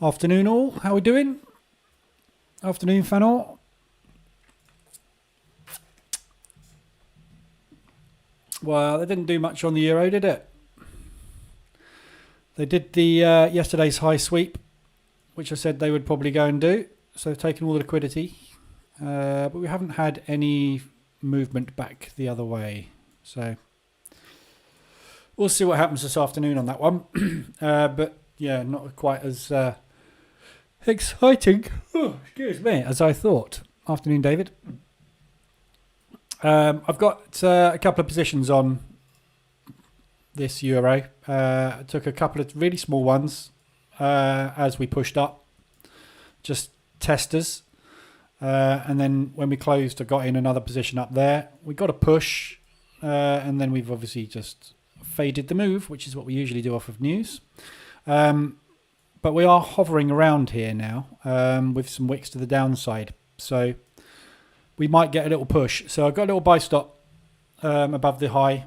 Afternoon all, how we doing? Afternoon fan all. Well, they didn't do much on the euro, did it? They did the yesterday's high sweep, which I said they would probably go and do. So they've taken all the liquidity. But we haven't had any movement back the other way. So we'll see what happens this afternoon on that one. But yeah, not quite as exciting, excuse me, as I thought. Afternoon, David. I've got a couple of positions on this euro. I took a couple of really small ones as we pushed up, just testers. And then when we closed, I got in another position up there. We got a push, and then we've obviously just faded the move, which is what we usually do off of news. But we are hovering around here now with some wicks to the downside. So we might get a little push. So I've got a little buy stop above the high.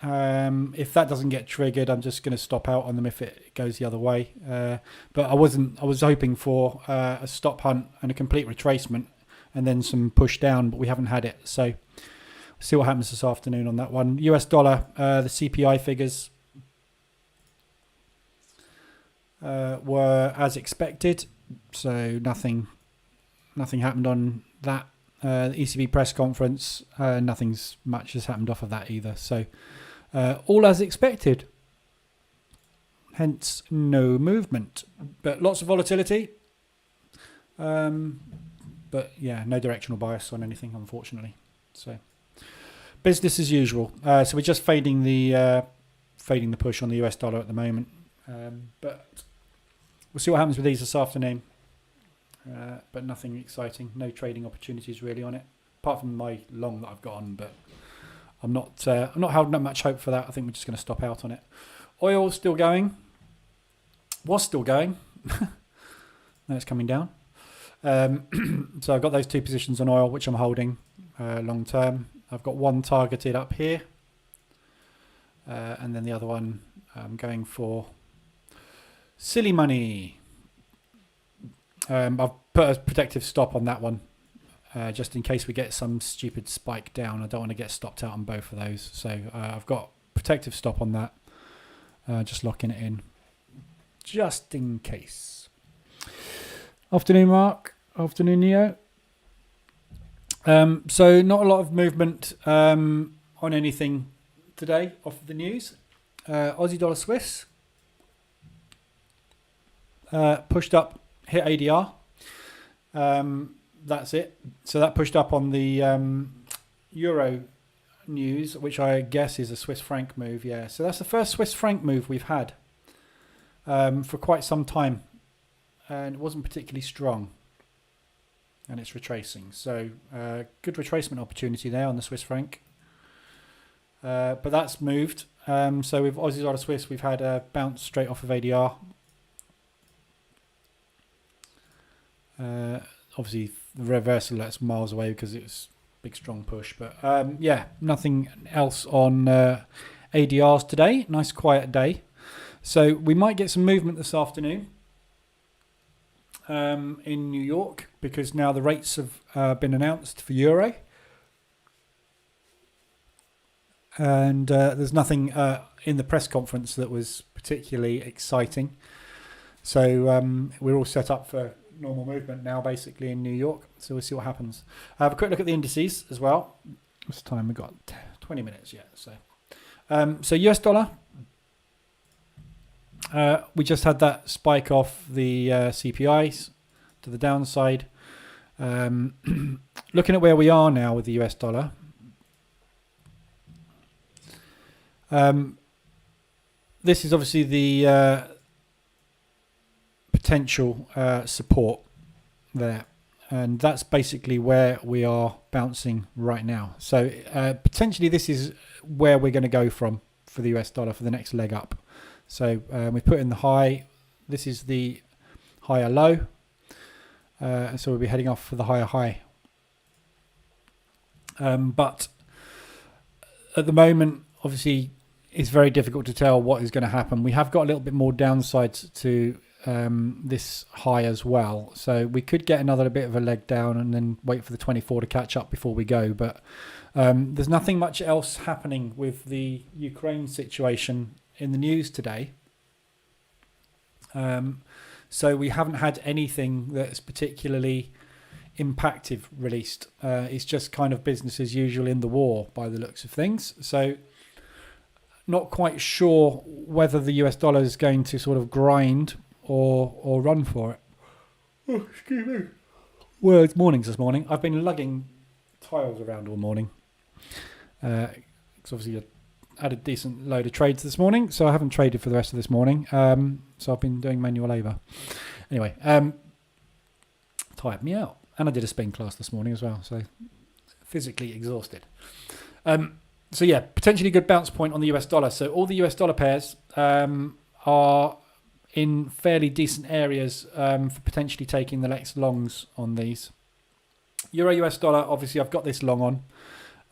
If that doesn't get triggered, I'm just going to stop out on them if it goes the other way. But I was hoping for a stop hunt and a complete retracement and then some push down, but we haven't had it. So we'll see what happens this afternoon on that one. US dollar, the CPI figures were as expected. So nothing happened on that. The ECB press conference, nothing's much has happened off of that either. So all as expected. Hence no movement, but lots of volatility. But yeah, no directional bias on anything, unfortunately. So business as usual. So we're just fading the push on the US dollar at the moment. But we'll see what happens with these this afternoon. But nothing exciting. No trading opportunities really on it, apart from my long that I've got on. But I'm not holding that much hope for that. I think we're just going to stop out on it. Oil still going. Was still going. Now it's coming down. So I've got those two positions on oil, which I'm holding long term. I've got one targeted up here, and then the other one I'm going for silly money. I've put a protective stop on that one, just in case we get some stupid spike down. I don't want to get stopped out on both of those. So I've got protective stop on that, just locking it in, just in case. Afternoon, Mark. Afternoon, Neo. So not a lot of movement on anything today off of the news. Aussie dollar Swiss pushed up. Hit ADR. That's it. So that pushed up on the euro news, which I guess is a Swiss franc move. Yeah. So that's the first Swiss franc move we've had for quite some time, and it wasn't particularly strong. And it's retracing. So good retracement opportunity there on the Swiss franc. But that's moved. So with Aussie dollar Swiss, we've had a bounce straight off of ADR. Obviously the reversal that's miles away because it's a big strong push, but yeah, nothing else on ADRs today. Nice quiet day, so we might get some movement this afternoon in New York, because now the rates have been announced for euro, and there's nothing in the press conference that was particularly exciting, so we're all set up for normal movement now basically in New York, so we'll see what happens. Have a quick look at the indices as well. This time we've got 20 minutes yet. So US dollar, we just had that spike off the CPIs to the downside. Looking at where we are now with the US dollar, this is obviously the potential support there, and that's basically where we are bouncing right now. So potentially this is where we're going to go from for the US dollar for the next leg up. So we put in the high, this is the higher low, and so we'll be heading off for the higher high. But at the moment, obviously, it's very difficult to tell what is going to happen. We have got a little bit more downside to this high as well. So we could get another bit of a leg down and then wait for the 24 to catch up before we go. But there's nothing much else happening with the Ukraine situation in the news today. So we haven't had anything that's particularly impactful released. It's just kind of business as usual in the war by the looks of things. So not quite sure whether the US dollar is going to sort of grind or run for it. Oh, excuse me. Well, it's mornings this morning. I've been lugging tiles around all morning. Because obviously I had a decent load of trades this morning, so I haven't traded for the rest of this morning. So I've been doing manual labour. Anyway, tired me out. And I did a spin class this morning as well, so physically exhausted. So yeah, potentially good bounce point on the US dollar. So all the US dollar pairs are in fairly decent areas for potentially taking the next longs on these. Euro US dollar, obviously I've got this long on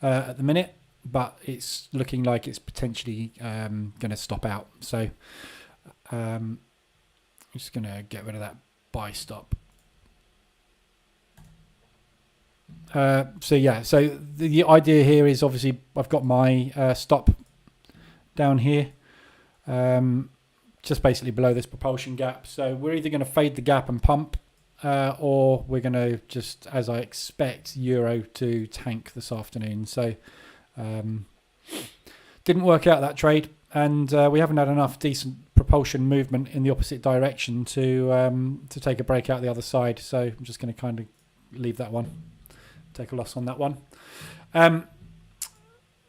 at the minute, but it's looking like it's potentially going to stop out. So I'm just going to get rid of that buy stop. So yeah, so the idea here is obviously I've got my stop down here, just basically below this propulsion gap. So we're either going to fade the gap and pump, or we're going to just, as I expect, euro to tank this afternoon. So didn't work out that trade, and we haven't had enough decent propulsion movement in the opposite direction to take a break out the other side. So I'm just going to kind of leave that one. Take a loss on that one.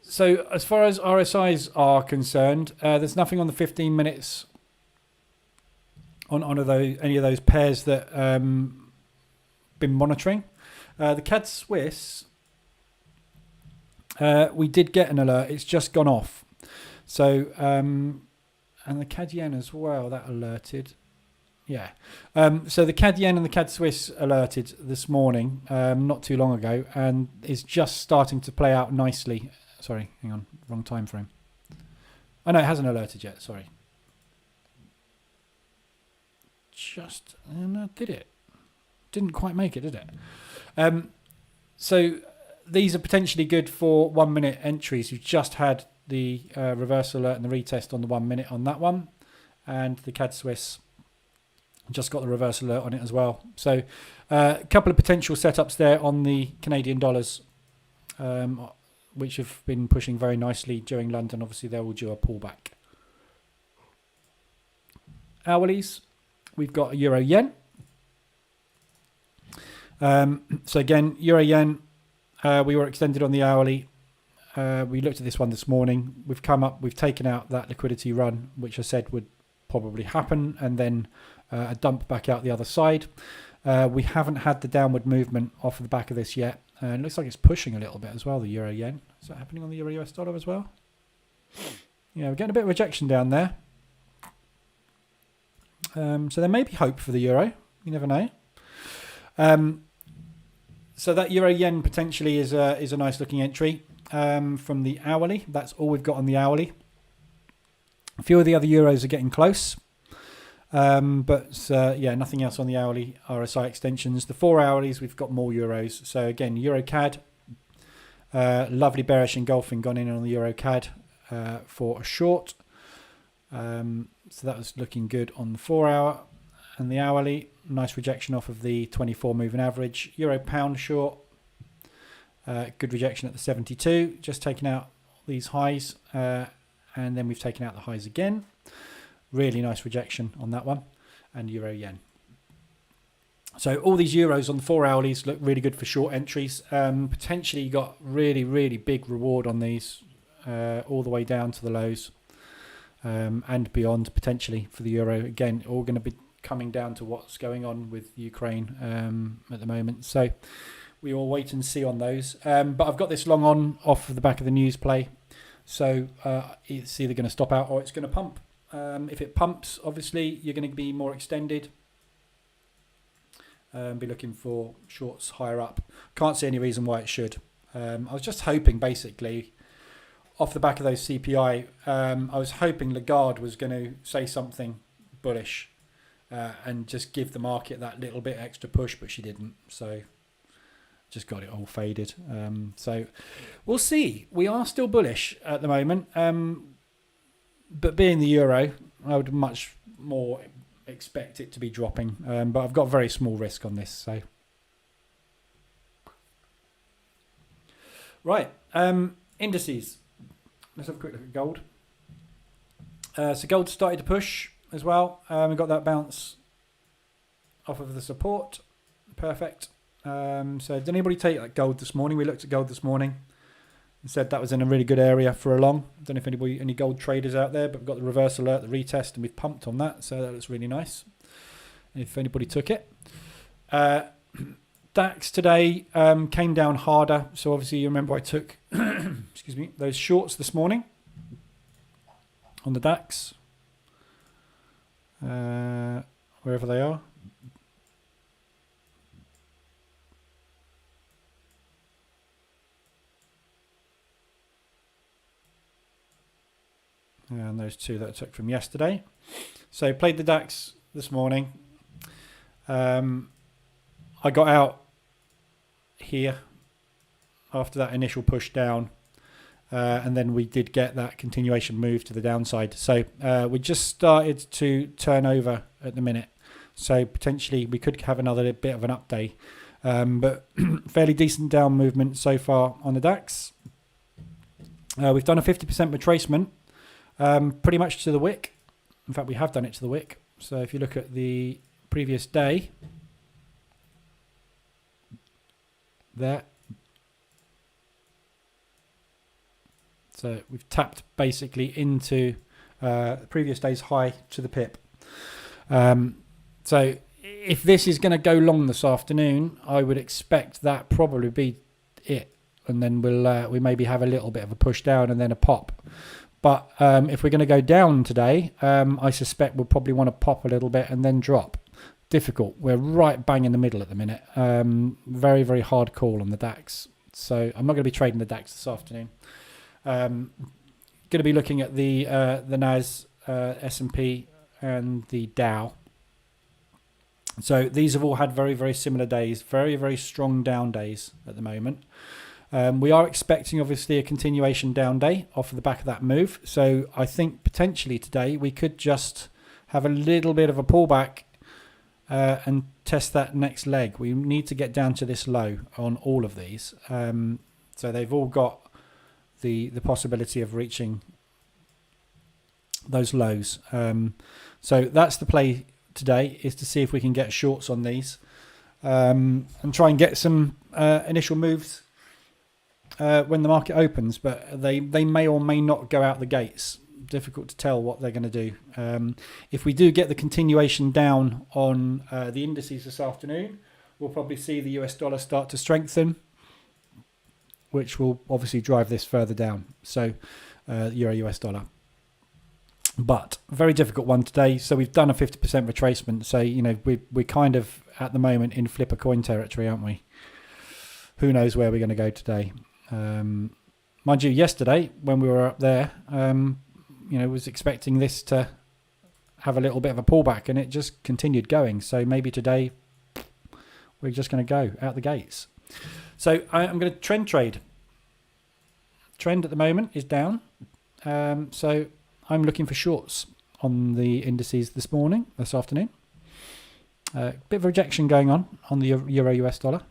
So as far as RSIs are concerned, there's nothing on the 15 minutes on any of those pairs that been monitoring. The CAD Swiss, we did get an alert. It's just gone off. So and the CAD Yen as well, that alerted. Yeah. So the CAD Yen and the CAD Swiss alerted this morning, not too long ago, and is just starting to play out nicely. Sorry, hang on, wrong time frame. Oh no, it hasn't alerted yet. Sorry. Did it? Didn't quite make it, did it? So these are potentially good for 1 minute entries. You've just had the reverse alert and the retest on the 1 minute on that one, and the CAD Swiss just got the reverse alert on it as well. So a couple of potential setups there on the Canadian dollars, which have been pushing very nicely during London. Obviously, they will do a pullback. Hourlies, we've got a Euro Yen. So again, Euro Yen, we were extended on the hourly. We looked at this one this morning. We've taken out that liquidity run, which I said would probably happen, and then a dump back out the other side. We haven't had the downward movement off of the back of this yet. It looks like it's pushing a little bit as well, the Euro Yen. Is that happening on the Euro US dollar as well? Yeah, we're getting a bit of rejection down there. So there may be hope for the Euro. You never know. So that Euro Yen potentially is a nice looking entry from the hourly. That's all we've got on the hourly. A few of the other Euros are getting close. But nothing else on the hourly RSI extensions. The 4 hourlies, we've got more Euros. So again, Euro CAD, lovely bearish engulfing gone in on the Euro CAD for a short. So that was looking good on the 4 hour and the hourly. Nice rejection off of the 24 moving average. Euro pound short, good rejection at the 72. Just taking out these highs, and then we've taken out the highs again. Really nice rejection on that one. And Euro Yen. So all these Euros on the 4 hourlies look really good for short entries. Potentially you got really, really big reward on these all the way down to the lows and beyond potentially for the Euro. Again, all going to be coming down to what's going on with Ukraine at the moment. So we all wait and see on those. But I've got this long on off of the back of the news play. So it's either going to stop out or it's going to pump. If it pumps, obviously, you're going to be more extended. Be looking for shorts higher up. Can't see any reason why it should. I was just hoping, basically, off the back of those CPI, I was hoping Lagarde was going to say something bullish and just give the market that little bit extra push, but she didn't. So just got it all faded. So we'll see. We are still bullish at the moment, but being the euro, I would much more expect it to be dropping. But I've got very small risk on this. So right, indices. Let's have a quick look at gold. So gold started to push as well. We got that bounce off of the support. Perfect. So did anybody take like gold this morning? We looked at gold this morning and said that was in a really good area for a long. I don't know if any gold traders out there, but we've got the reverse alert, the retest, and we've pumped on that. So that looks really nice. If anybody took it. DAX today came down harder. So obviously you remember I took excuse me, those shorts this morning on the DAX, wherever they are. And those two that I took from yesterday. So played the DAX this morning. I got out here after that initial push down. And then we did get that continuation move to the downside. So we just started to turn over at the minute. So potentially we could have another bit of an up day. But fairly decent down movement so far on the DAX. We've done a 50% retracement, pretty much to the wick. In fact, we have done it to the wick. So if you look at the previous day, there. So we've tapped basically into the previous day's high to the pip. So if this is going to go long this afternoon, I would expect that probably be it. And then we maybe have a little bit of a push down and then a pop. But if we're going to go down today, I suspect we'll probably want to pop a little bit and then drop. Difficult. We're right bang in the middle at the minute. Very, very hard call on the DAX. So I'm not going to be trading the DAX this afternoon. Going to be looking at the NAS, S&P, and the Dow. So these have all had very, very similar days, very, very strong down days at the moment. We are expecting, obviously, a continuation down day off of the back of that move. So I think potentially today we could just have a little bit of a pullback and test that next leg. We need to get down to this low on all of these. So they've all got the possibility of reaching those lows. So that's the play today, is to see if we can get shorts on these and try and get some initial moves when the market opens, but they may or may not go out the gates. Difficult to tell what they're going to do. If we do get the continuation down on the indices this afternoon, we'll probably see the US dollar start to strengthen, which will obviously drive this further down. So euro US dollar. But very difficult one today. So we've done a 50% retracement. So, you know, we're kind of at the moment in flip a coin territory, aren't we? Who knows where we're going to go today? Mind you, yesterday when we were up there, you know, was expecting this to have a little bit of a pullback, and it just continued going. So maybe today we're just going to go out the gates. So I'm going to trend trade. Trend at the moment is down. So I'm looking for shorts on the indices this afternoon. Bit of rejection going on the euro US dollar.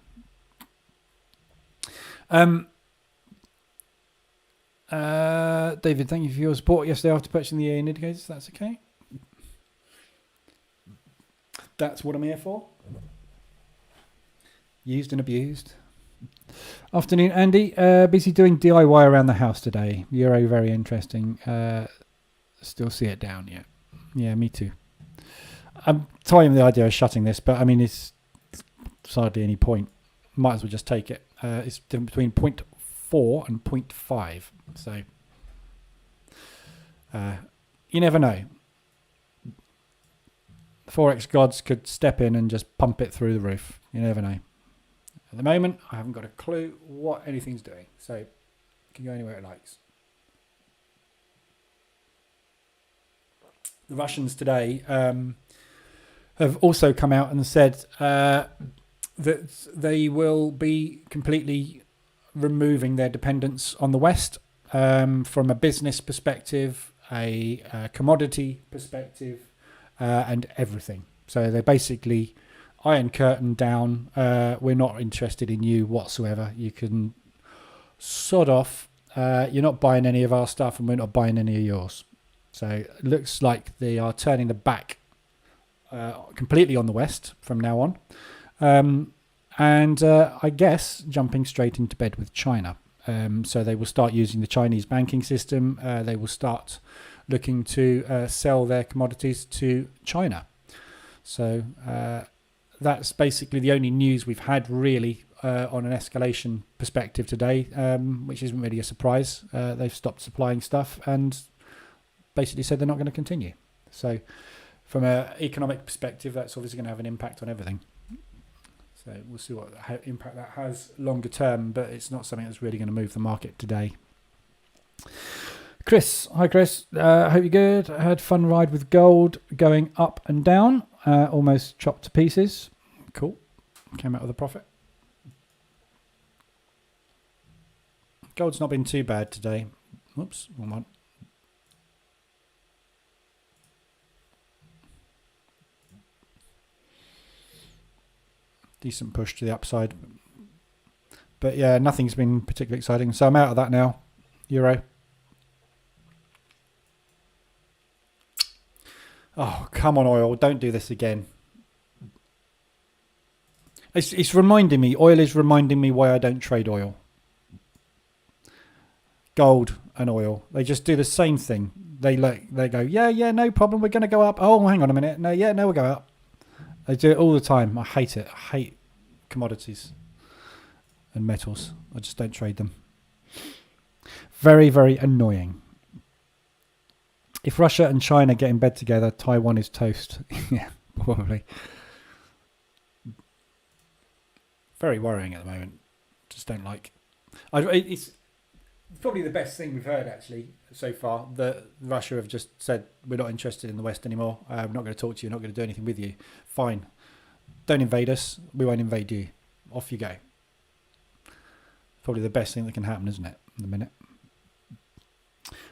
David, thank you for your support yesterday after purchasing the indicators. That's okay. That's what I'm here for. Used and abused. Afternoon, Andy. Busy doing DIY around the house today. Euro, very interesting. Still see it down yet. Yeah, me too. I'm toying with the idea of shutting this, but I mean, it's hardly any point. Might as well just take it. It's between 0.4 and 0.5. So you never know. The Forex gods could step in and just pump it through the roof. You never know. At the moment, I haven't got a clue what anything's doing. So it can go anywhere it likes. The Russians today have also come out and said that they will be completely removing their dependence on the West from a business perspective, a commodity perspective, and everything. So they're basically iron curtain down. We're not interested in you whatsoever. You can sod off. You're not buying any of our stuff, and we're not buying any of yours. So it looks like they are turning the back completely on the West from now on. And I guess jumping straight into bed with China. So they will start using the Chinese banking system. They will start looking to sell their commodities to China. So that's basically the only news we've had really on an escalation perspective today, which isn't really a surprise. They've stopped supplying stuff and basically said they're not going to continue. So from an economic perspective, that's obviously going to have an impact on everything. So we'll see what impact that has longer term, but it's not something that's really going to move the market today. Chris, hi Chris. Hope you're good. I had fun ride with gold going up and down, almost chopped to pieces. Cool. Came out with a profit. Gold's not been too bad today. Oops, wrong one. Decent push to the upside. But yeah, nothing's been particularly exciting. So I'm out of that now. Euro. Oh, come on, oil. Don't do this again. It's reminding me. Oil is reminding me why I don't trade oil. Gold and oil. They just do the same thing. They go, yeah, no problem. We're going to go up. Oh, hang on a minute. No, we'll go up. They do it all the time. I hate it. I hate commodities and metals. I just don't trade them. Very, very annoying. If Russia and China get in bed together, Taiwan is toast. Yeah, probably. Very worrying at the moment. Just don't like. It's probably the best thing we've heard actually so far, that Russia have just said we're not interested in the West anymore. We're not going to talk to you. Not going to do anything with you. Fine. Don't invade us. We won't invade you. Off you go. Probably the best thing that can happen, isn't it? In the minute.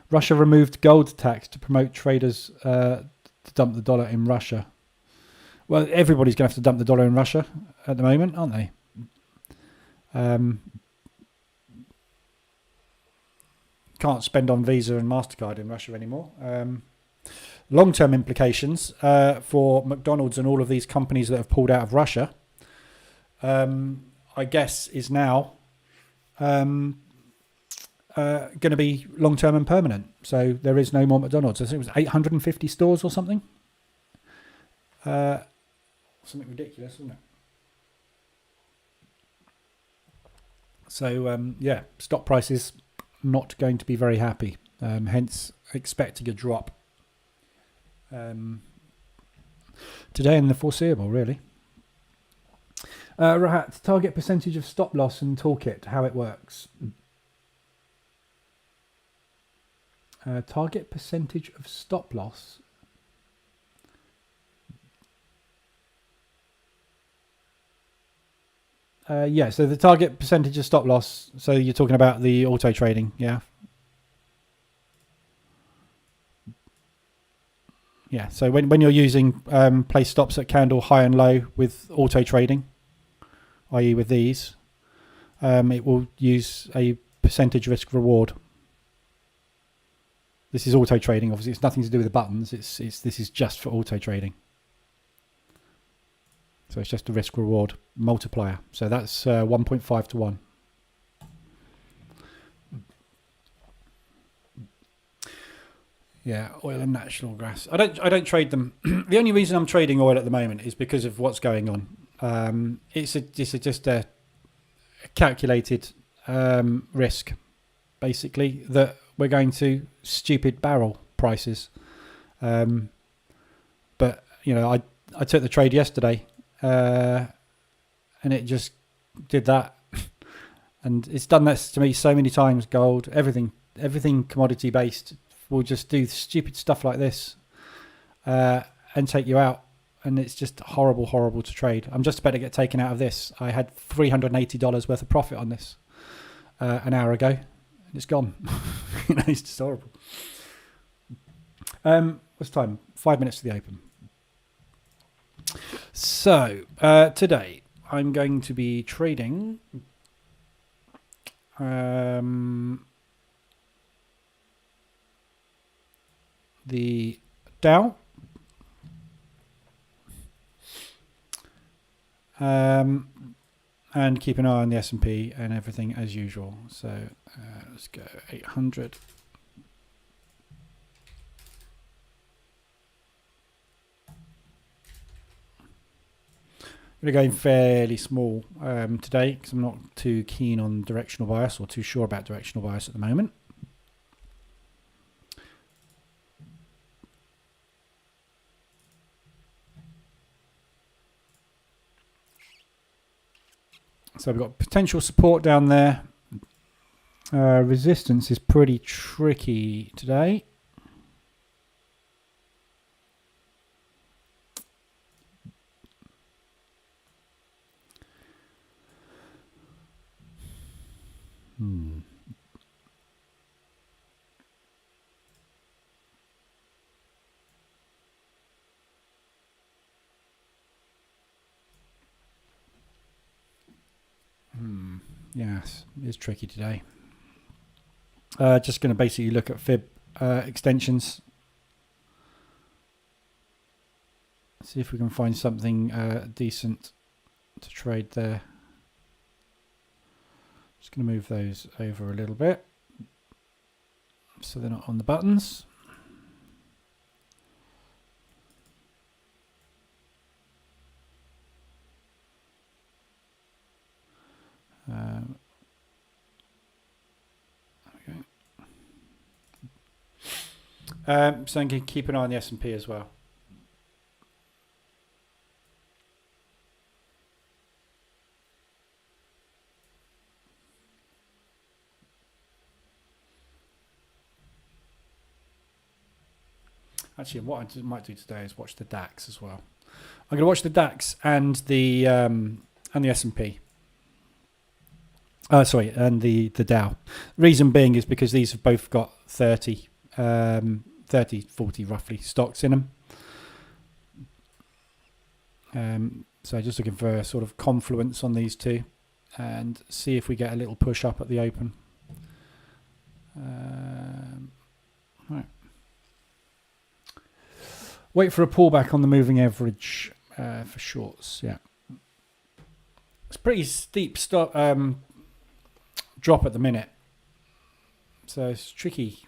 Russia removed gold tax to promote traders to dump the dollar in Russia. Well, everybody's going to have to dump the dollar in Russia at the moment, aren't they? Can't spend on Visa and MasterCard in Russia anymore. Long-term implications for McDonald's and all of these companies that have pulled out of Russia, I guess, is now going to be long-term and permanent. So there is no more McDonald's. I think it was 850 stores or something. Something ridiculous, wasn't it? So, yeah, stock prices not going to be very happy. Hence, expecting a drop today in the foreseeable, really. Rahat, target percentage of stop loss and toolkit, how it works. Target percentage of stop loss. Yeah, so the target percentage of stop loss. So you're talking about the auto trading, yeah? Yeah, so when you're using place stops at candle high and low with auto trading, i.e. with these, it will use a percentage risk reward. This is auto trading, obviously. It's nothing to do with the buttons. This is just for auto trading. So it's just a risk reward multiplier. So that's 1.5 to 1. Yeah, oil and natural gas. I don't trade them. The only reason I'm trading oil at the moment is because of what's going on. It's just a calculated risk, basically, that we're going to stupid barrel prices. But you know, I took the trade yesterday. And it just did that, and it's done this to me so many times. Gold, everything commodity based will just do stupid stuff like this, and take you out and it's just horrible to trade. I'm just about to get taken out of this. I had $380 worth of profit on this an hour ago, and it's gone. It's just horrible. What's the time? 5 minutes to the open. So today I'm going to be trading the Dow, and keep an eye on the S&P and everything as usual. So let's go 800. I'm going fairly small today because I'm not too keen on directional bias, or too sure about directional bias at the moment. So we've got potential support down there. Resistance is pretty tricky today. Yes, it's tricky today. Just going to basically look at fib extensions. See if we can find something decent to trade there. Just going to move those over a little bit so they're not on the buttons. So I'm going to keep an eye on the S&P as well. Actually, what I might do today is watch the DAX as well. I'm going to watch the DAX and the S&P. And the Dow. Reason being is because these have both got 30, 40 roughly stocks in them. So just looking for a sort of confluence on these two and see if we get a little push up at the open. Right. Wait for a pullback on the moving average for shorts. Yeah, it's pretty steep drop at the minute, so it's tricky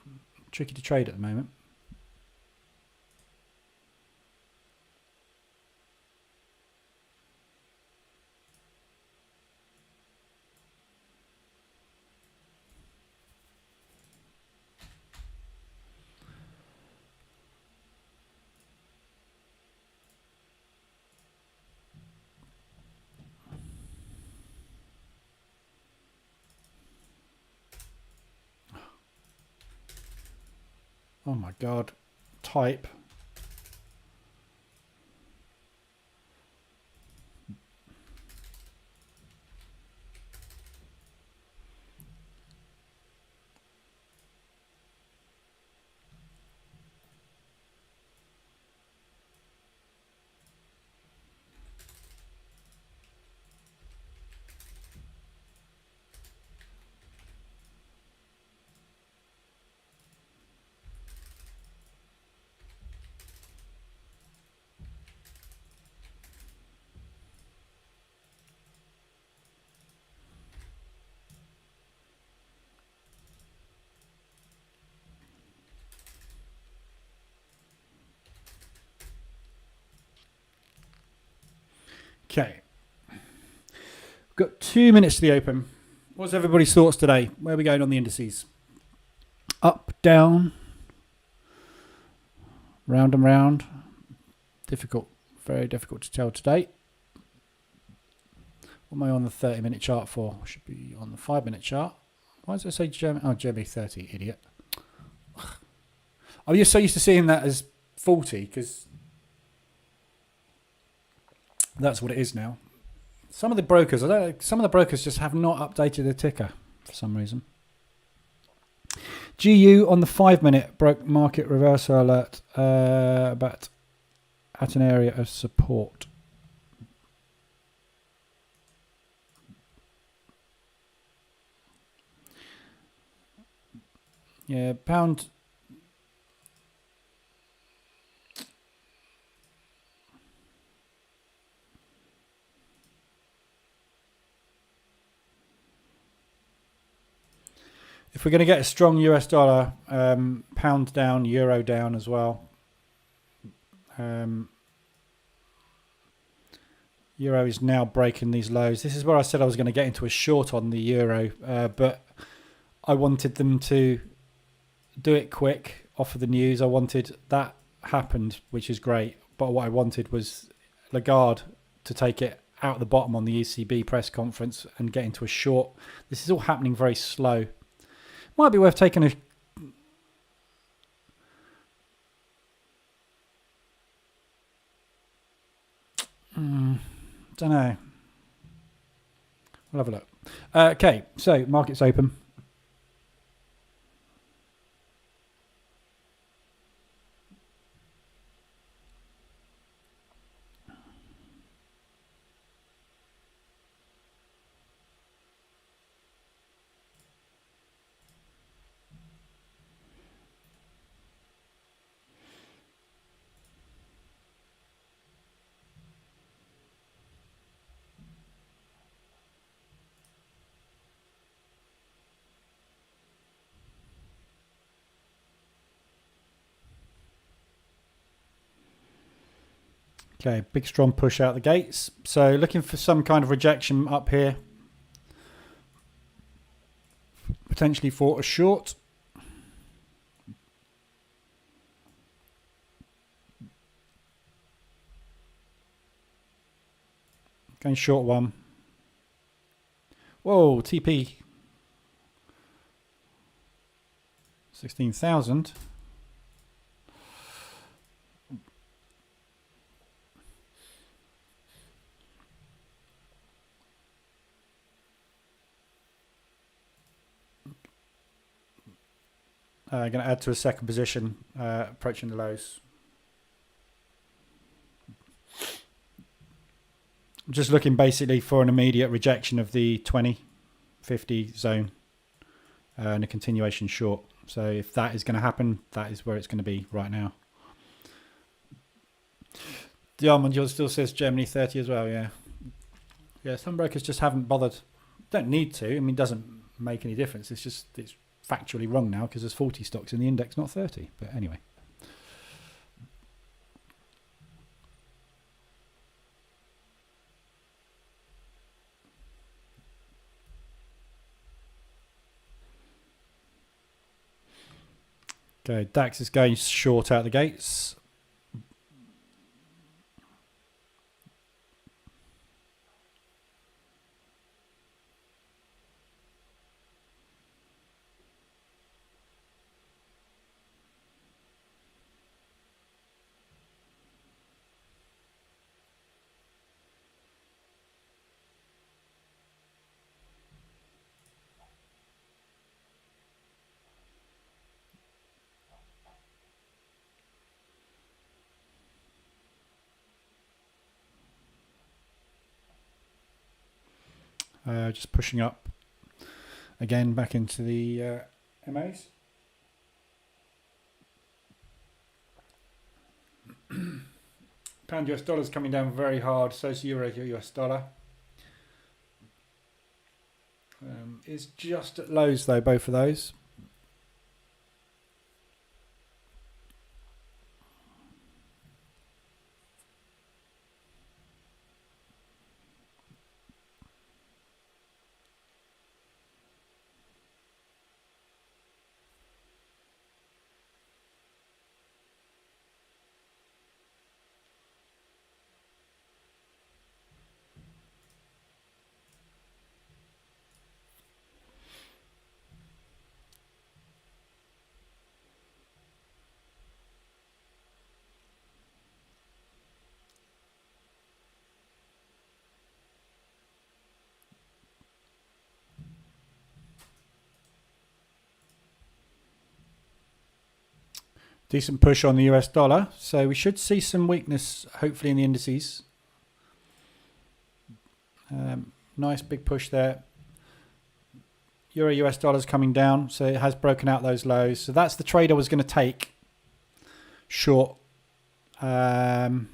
to trade at the moment. Oh my God, type. Okay, we've got 2 minutes to the open. What's everybody's thoughts today? Where are we going on the indices? Up, down, round and round. Difficult, very difficult to tell today. What am I on the 30-minute chart for? I should be on the 5-minute chart. Why does it say German? Oh, Germany 30, idiot. I'm just so used to seeing that as 40 because That's what it is now. Some of the brokers, just have not updated the ticker for some reason. GU on the 5-minute broke market reversal alert, but at an area of support. Yeah, pound. If we're going to get a strong US dollar, pound down, euro down as well. Euro is now breaking these lows. This is where I said I was going to get into a short on the euro, but I wanted them to do it quick off of the news. I wanted that happened, which is great. But what I wanted was Lagarde to take it out of the bottom on the ECB press conference and get into a short. This is all happening very slow. Might be worth taking a... don't know. We'll have a look. Okay, so market's open. Okay, big strong push out the gates. So looking for some kind of rejection up here. Potentially for a short. Going short one. Whoa, TP. 16,000. Going to add to a second position, approaching the lows. I'm just looking basically for an immediate rejection of the 20-50 zone and a continuation short. So if that is going to happen, that is where it's going to be right now. The almond yield still says Germany 30 as well, yeah. Yeah, some brokers just haven't bothered. Don't need to. I mean, it doesn't make any difference. It's just it's factually wrong now because there's 40 stocks in the index, not 30. But anyway. Okay, DAX is going short out the gates. Just pushing up again back into the MAs. Pound US dollar is coming down very hard. So is euro US dollar. It's just at lows though, both of those. Decent push on the US dollar. So we should see some weakness, hopefully, in the indices. Nice big push there. Euro US dollar's coming down, so it has broken out those lows. So that's the trade I was going to take. Short. Feel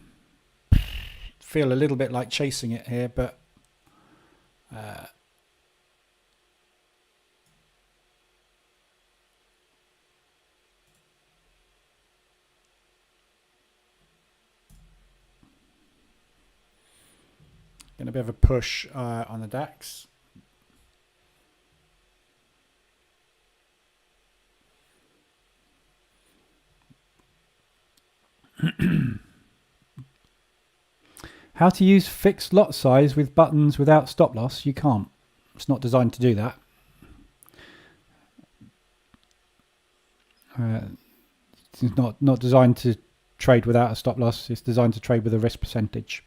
a little bit like chasing it here, but getting a bit of a push on the DAX. How to use fixed lot size with buttons without stop loss? You can't. It's not designed to do that. It's not designed to trade without a stop loss. It's designed to trade with a risk percentage.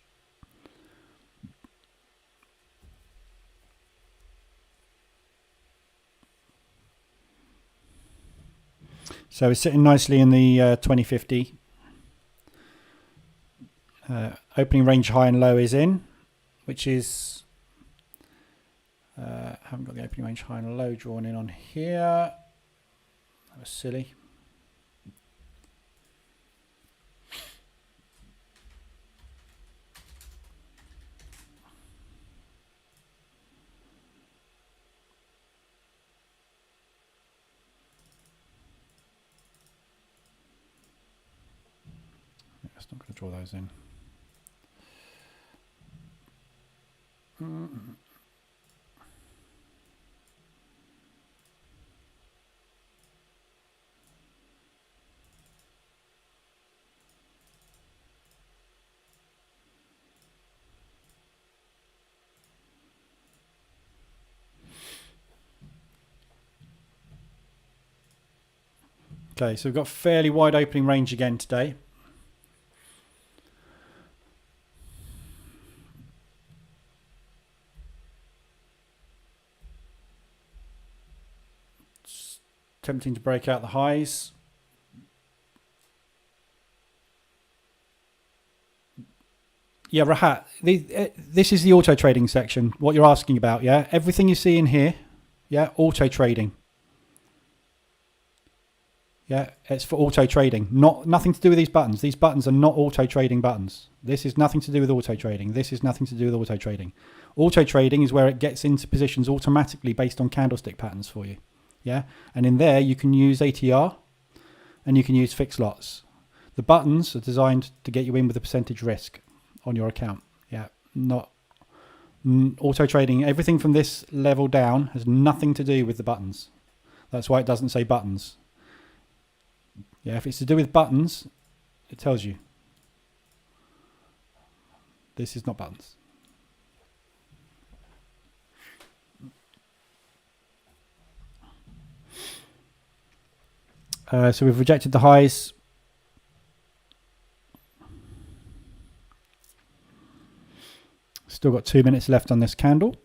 So it's sitting nicely in the 2050. Opening range high and low is in, which is haven't got the opening range high and low drawn in on here. That was silly. It's not going to draw those in. Okay, so we've got fairly wide opening range again today. It's tempting to break out the highs. Yeah, Rahat, this is the auto trading section, what you're asking about, yeah? Everything you see in here, yeah, auto trading. Yeah, it's for auto trading. Nothing to do with these buttons. These buttons are not auto trading buttons. This is nothing to do with auto trading. This is nothing to do with auto trading. Auto trading is where it gets into positions automatically based on candlestick patterns for you. Yeah, and in there you can use ATR and you can use fixed lots. The buttons are designed to get you in with a percentage risk on your account. Yeah, not auto trading. Everything from this level down has nothing to do with the buttons. That's why it doesn't say buttons. Yeah, if it's to do with buttons, it tells you. This is not buttons. So we've rejected the highs. Still got 2 minutes left on this candle.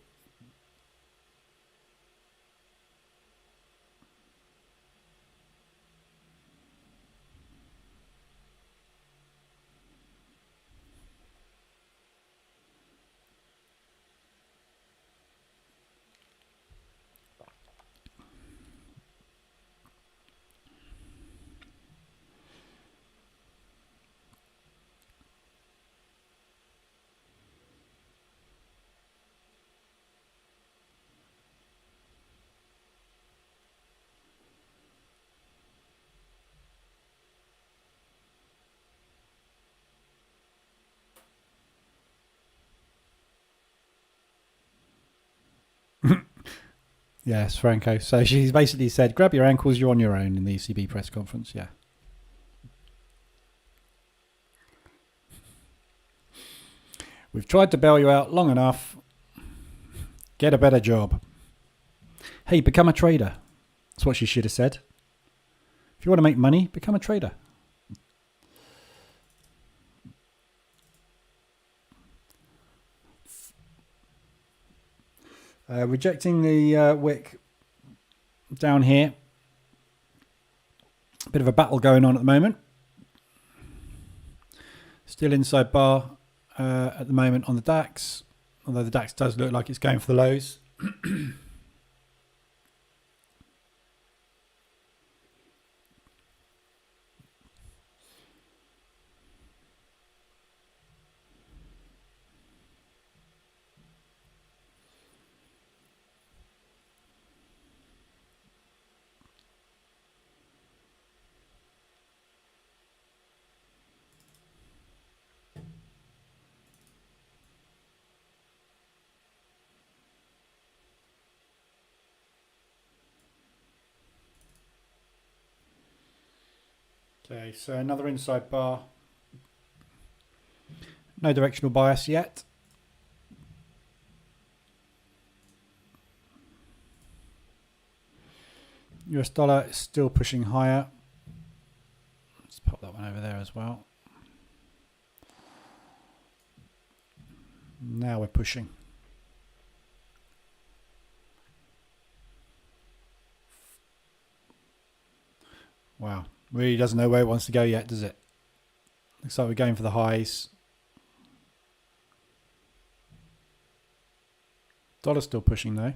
Yes, Franco. So she's basically said, grab your ankles, you're on your own in the ECB press conference. Yeah. We've tried to bail you out long enough. Get a better job. Hey, become a trader. That's what she should have said. If you want to make money, become a trader. Rejecting the wick down here. Bit of a battle going on at the moment. Still inside bar at the moment on the DAX, although the DAX does look like it's going for the lows. Okay, so another inside bar. No directional bias yet. US dollar is still pushing higher. Let's pop that one over there as well. Now we're pushing. Wow. Really doesn't know where it wants to go yet, does it? Looks like we're going for the highs. Dollar's still pushing though.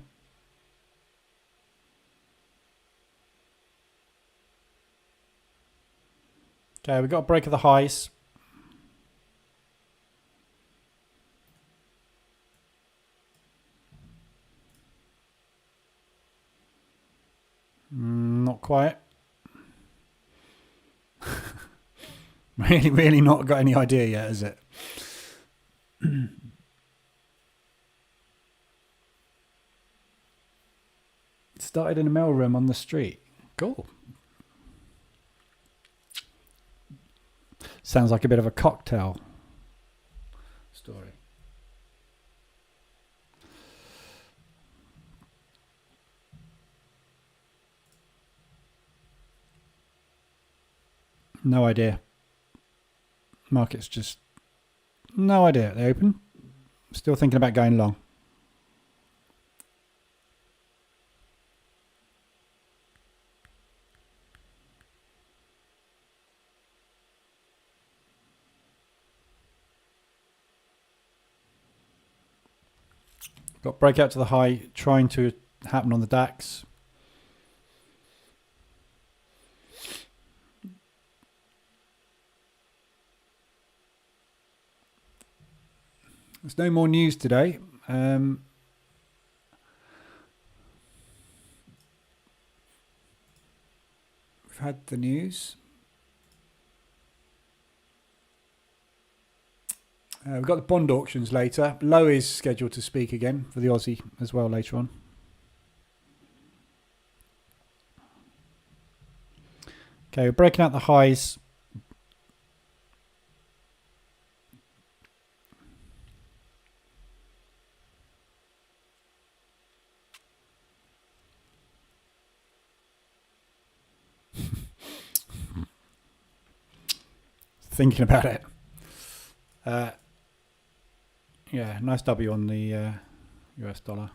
Okay, we've got a break of the highs. Not quite. Really not got any idea yet, is it? It started in a mailroom on the street. Cool. Sounds like a bit of a cocktail story. No idea. Market's just no idea. They open. Still thinking about going long. Got breakout to the high trying to happen on the DAX. There's no more news today. We've had the news. We've got the bond auctions later. Low is scheduled to speak again for the Aussie as well later on. Okay, we're breaking out the highs. Thinking about it. Yeah, nice W on the US dollar.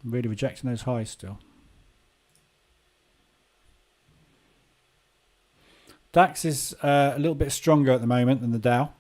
Really rejecting those highs still. DAX is a little bit stronger at the moment than the Dow.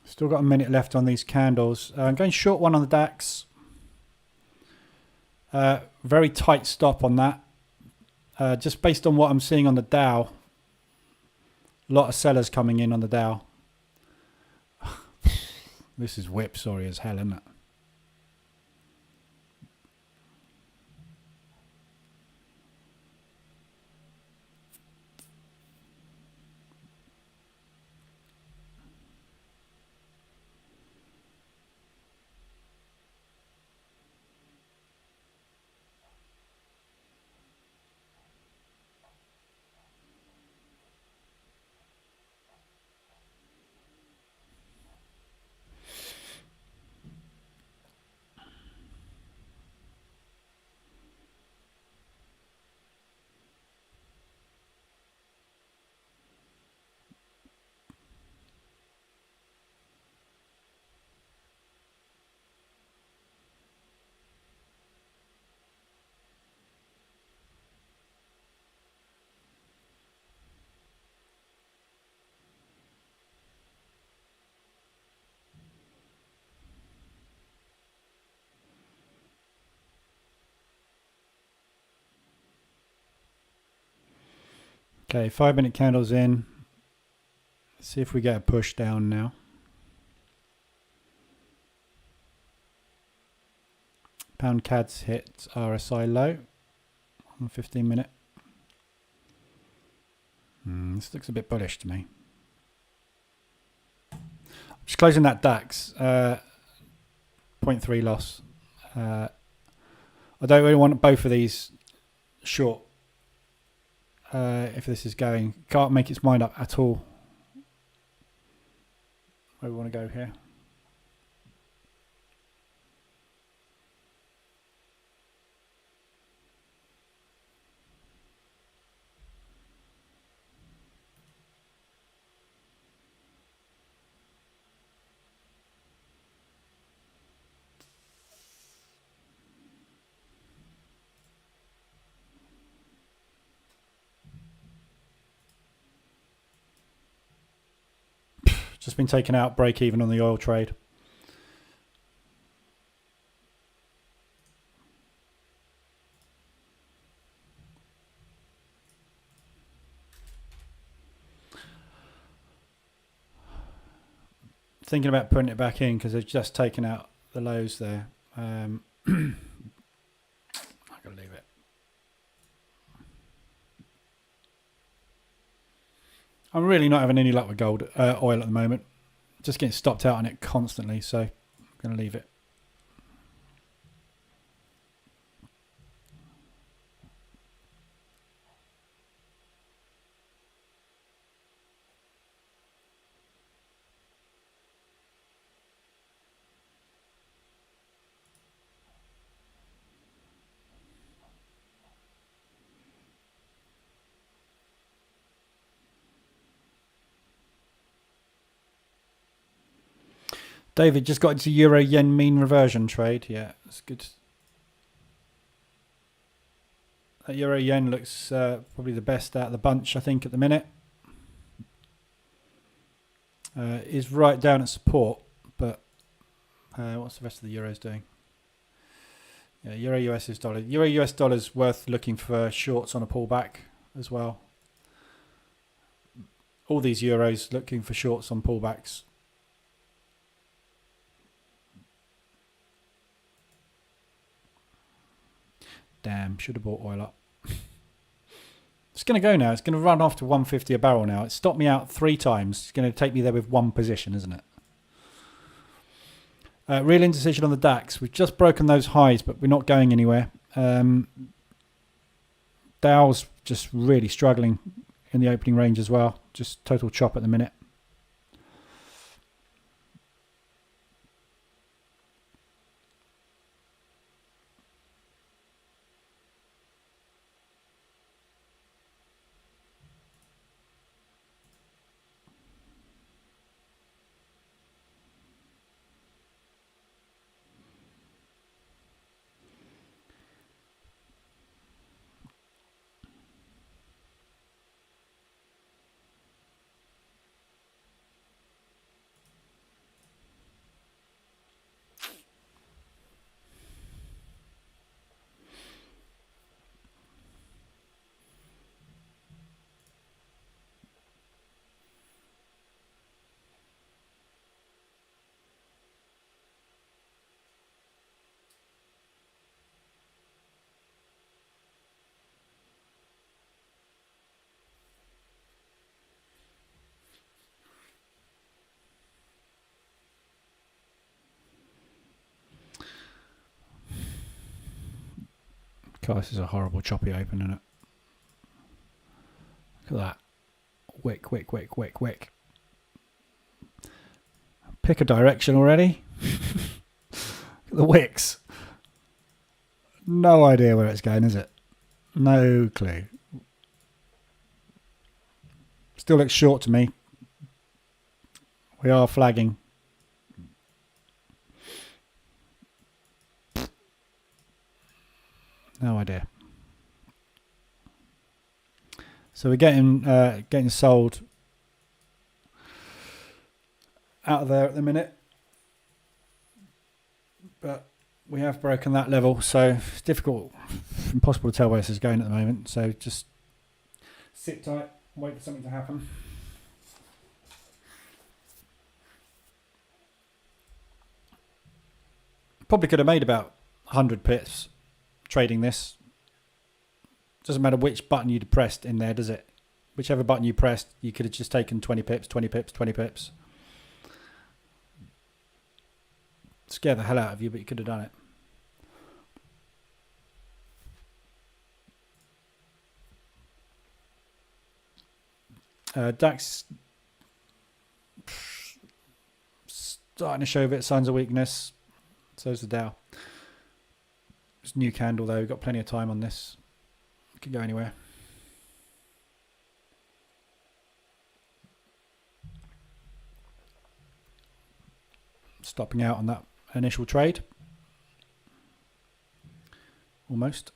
Still got a minute left on these candles. I'm going short one on the DAX. Very tight stop on that. Just based on what I'm seeing on the Dow. A lot of sellers coming in on the Dow. This is whipsaw as hell, isn't it? Okay, 5-minute candles in. Let's see if we get a push down now. Pound CAD's hit RSI low on 15-minute. This looks a bit bullish to me. Just closing that DAX. 0.3 loss. I don't really want both of these short. If this is going, can't make its mind up at all where we want to go here. Just been taken out, break even on the oil trade. Thinking about putting it back in because they've just taken out the lows there. I'm going to leave it. I'm really not having any luck with gold oil at the moment. Just getting stopped out on it constantly, so I'm going to leave it. David just got into Euro Yen mean reversion trade. Yeah, that's good. That Euro Yen looks probably the best out of the bunch, I think, at the minute. Is right down at support, but what's the rest of the euros doing? Yeah, Euro US dollar. Euro US dollar is worth looking for shorts on a pullback as well. All these euros looking for shorts on pullbacks. Damn, should have bought oil up. It's going to go now. It's going to run off to 150 a barrel now. It stopped me out 3 times. It's going to take me there with one position, isn't it? Real indecision on the DAX. We've just broken those highs, but we're not going anywhere. Dow's just really struggling in the opening range as well. Just total chop at the minute. God, this is a horrible choppy open, isn't it? Look at that. Wick, wick, wick, wick, wick. Pick a direction already. The wicks. No idea where it's going, is it? No clue. Still looks short to me. We are flagging. No idea. So we're getting sold out of there at the minute, but we have broken that level, so it's difficult, impossible to tell where this is going at the moment. So just sit tight. Wait for something to happen. Probably could have made about 100 pips trading this. Doesn't matter which button you'd pressed in there, does it? Whichever button you pressed, you could have just taken 20 pips, 20 pips, 20 pips. Scare the hell out of you, but you could have done it. DAX starting to show a bit of signs of weakness. So's the Dow. It's a new candle though. We've got plenty of time on this. Could go anywhere. Stopping out on that initial trade. Almost.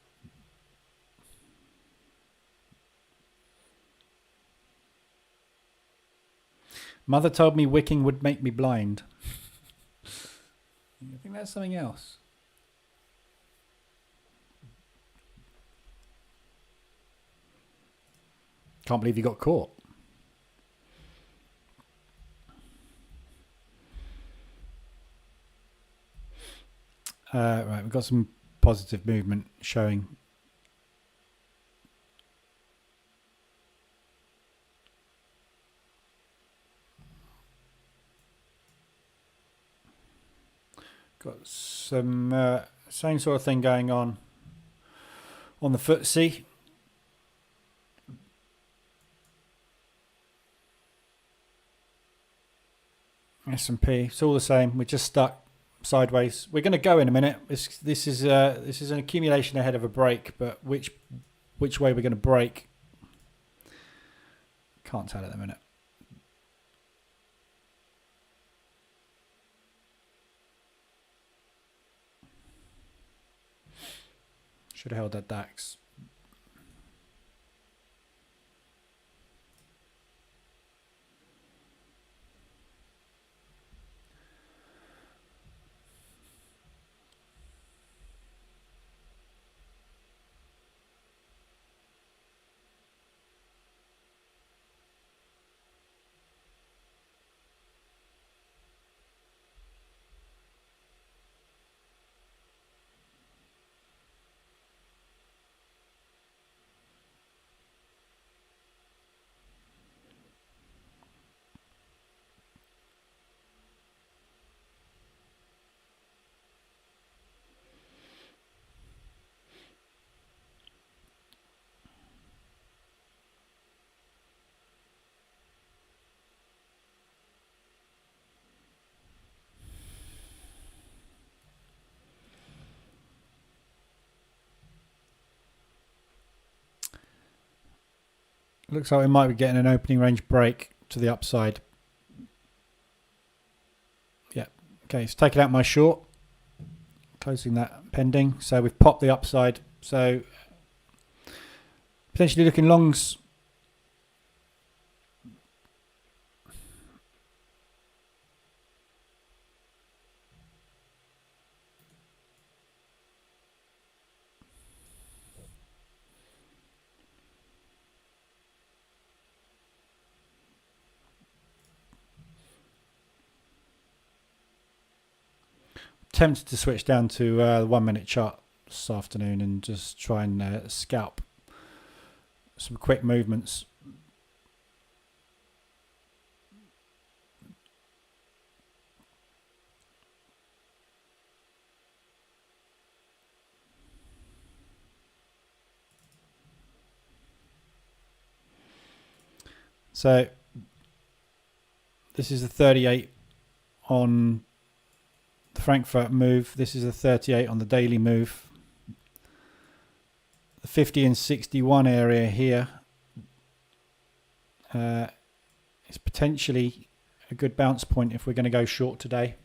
Mother told me wicking would make me blind. I think that's something else. Can't believe you got caught. Right, we've got some positive movement showing. Got some same sort of thing going on the FTSE. S&P, it's all the same. We're just stuck sideways. We're going to go in a minute. This is an accumulation ahead of a break, but which way we're going to break, can't tell at the minute. Should have held that DAX. Looks like we might be getting an opening range break to the upside. Yeah. Okay, so taking out my short. Closing that pending. So we've popped the upside. So potentially looking longs. Tempted to switch down to the 1 minute chart this afternoon and just try and scalp some quick movements. So this is a 38 on the Frankfurt move. This is a 38 on the daily move. The 50 and 61 area here is potentially a good bounce point if we're going to go short today.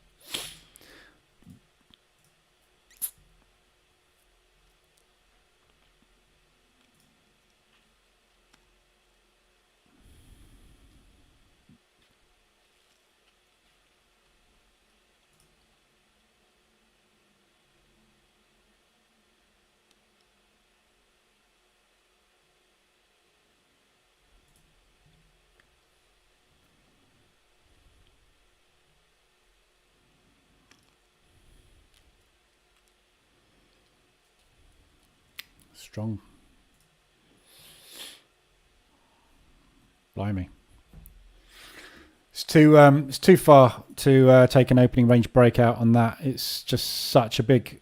Strong. Blimey. It's too far to take an opening range breakout on that. It's just such a big.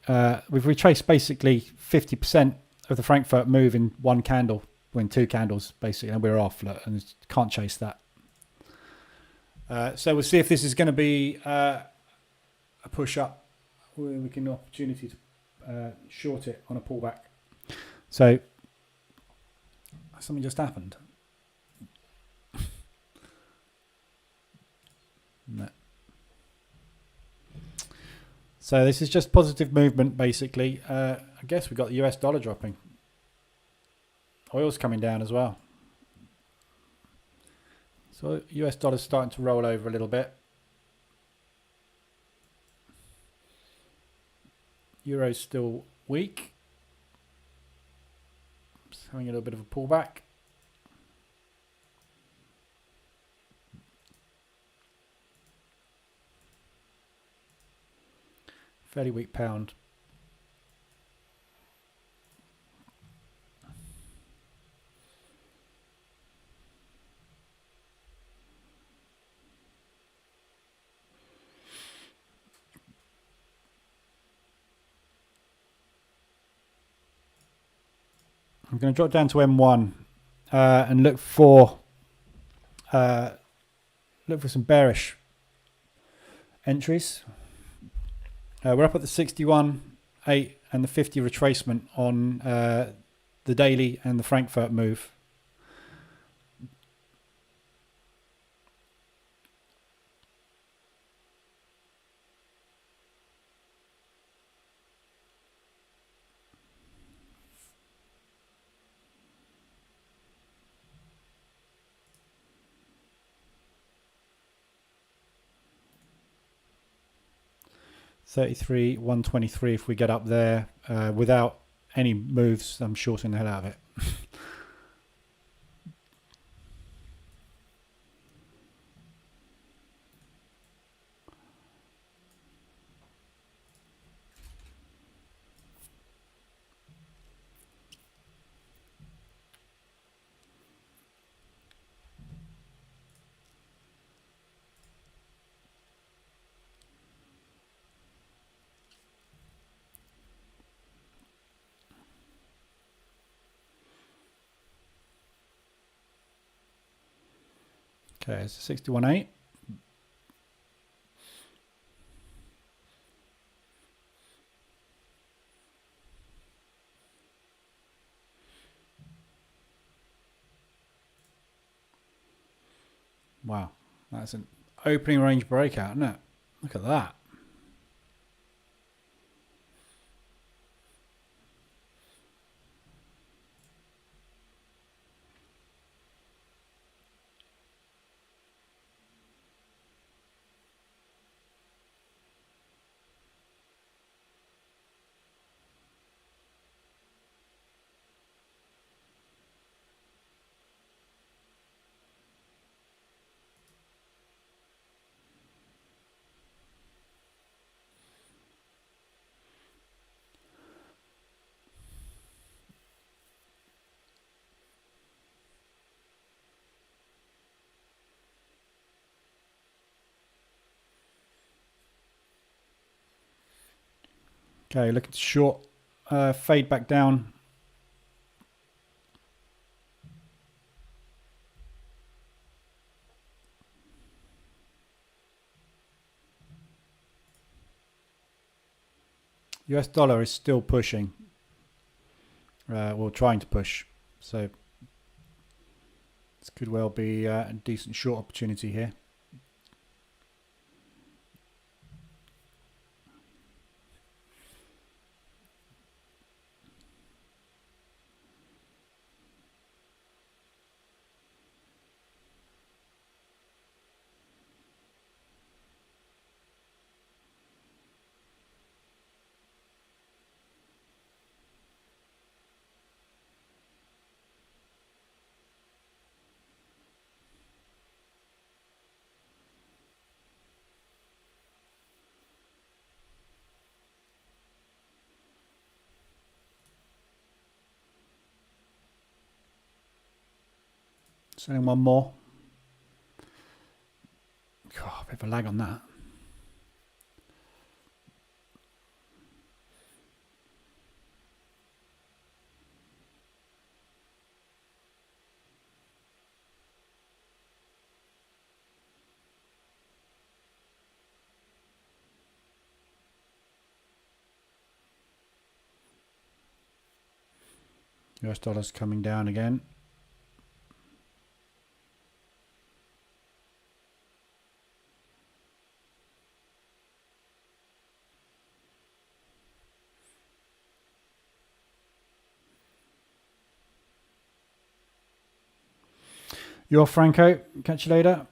We've retraced basically 50% of the Frankfurt move in one candle, in two candles basically, and we're off. Look, and can't chase that. So we'll see if this is going to be a push up. We can opportunity to short it on a pullback. So something just happened. No. So this is just positive movement basically. I guess we've got the US dollar dropping. Oil's coming down as well. So US dollar's starting to roll over a little bit. Euro's still weak. It's having a little bit of a pullback. Fairly weak pound. I'm going to drop down to M1 and look for some bearish entries. We're up at the 61.8 and the 50 retracement on the daily and the Frankfurt move. $33,123 if we get up there without any moves. I'm shorting the hell out of it. Okay, it's 61.8. Wow, that's an opening range breakout, isn't it? Look at that. Okay, looking to short, fade back down. US dollar is still pushing. Well, trying to push. So this could well be a decent short opportunity here. Selling one more. God, a bit of a lag on that. US dollar's coming down again. You're Franco. Catch you later.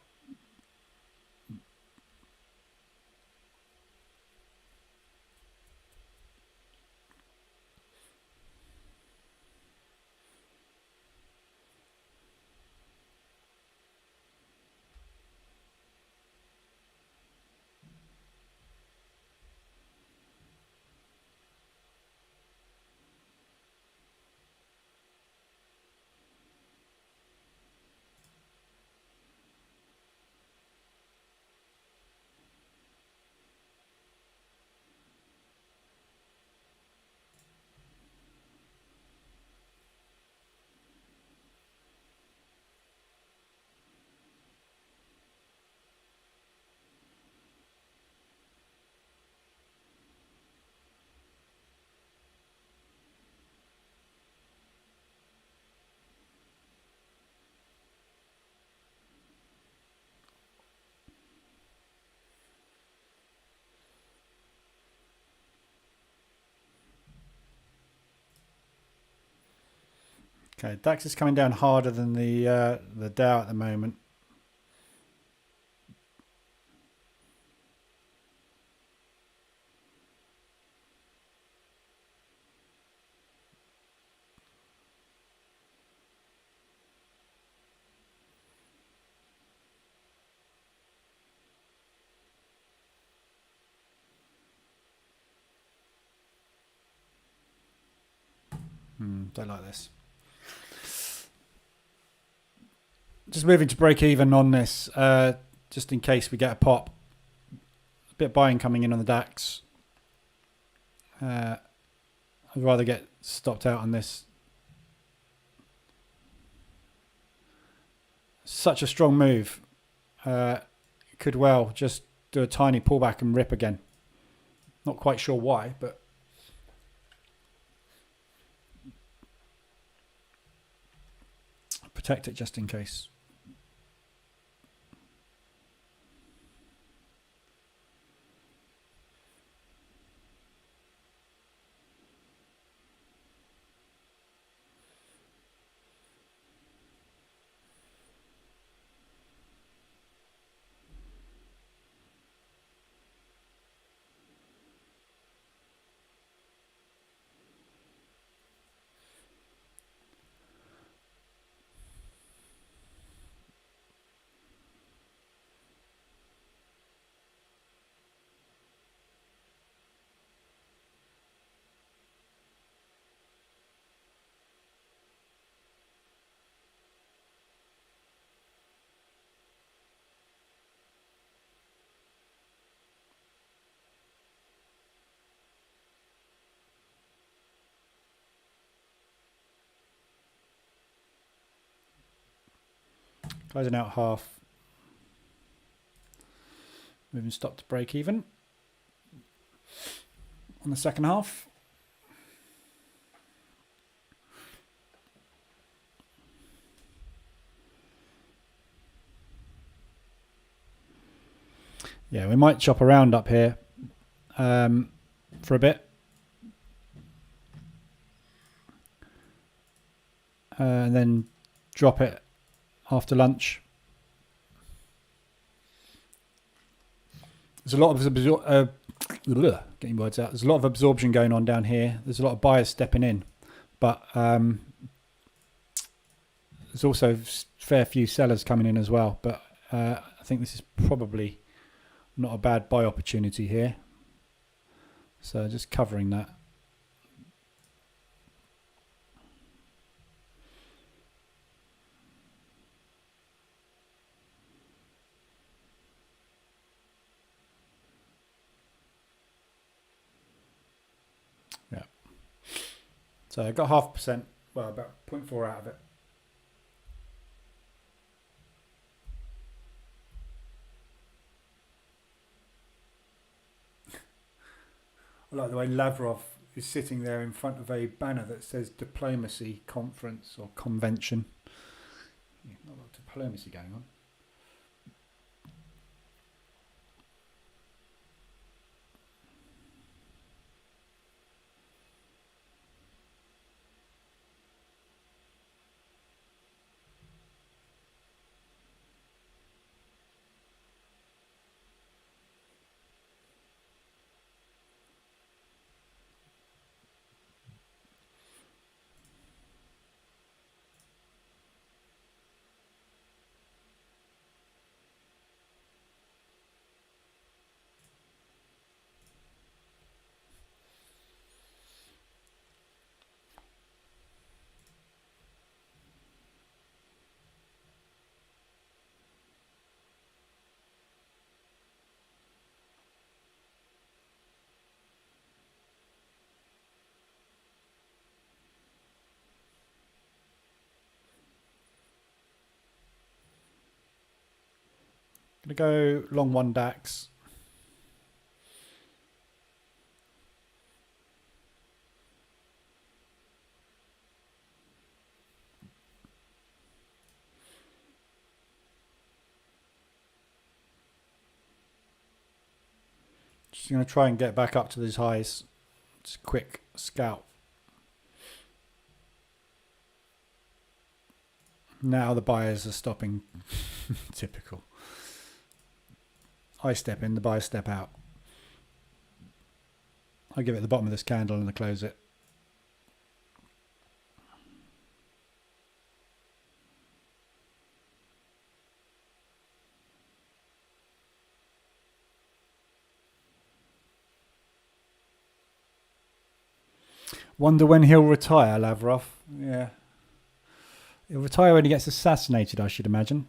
Okay, DAX is coming down harder than the Dow at the moment. Don't like this. Just moving to break even on this, just in case we get a pop. A bit of buying coming in on the DAX. I'd rather get stopped out on this. Such a strong move. Could well just do a tiny pullback and rip again. Not quite sure why, but protect it just in case. Closing out half. Moving stop to break even on the second half. Yeah, we might chop around up here for a bit. And then drop it after lunch. There's a lot of getting words out. There's a lot of absorption going on down here. There's a lot of buyers stepping in, but there's also a fair few sellers coming in as well. But I think this is probably not a bad buy opportunity here. So just covering that. So I got 0.5%, well, about 0.4 out of it. I like the way Lavrov is sitting there in front of a banner that says diplomacy conference or convention. Yeah, not a lot of diplomacy going on. Going to go long one DAX. Just going to try and get back up to these highs. Just a quick scout. Now the buyers are stopping. Typical. I step in, the buyers step out. I give it the bottom of this candle and I close it. Wonder when he'll retire, Lavrov. Yeah. He'll retire when he gets assassinated, I should imagine.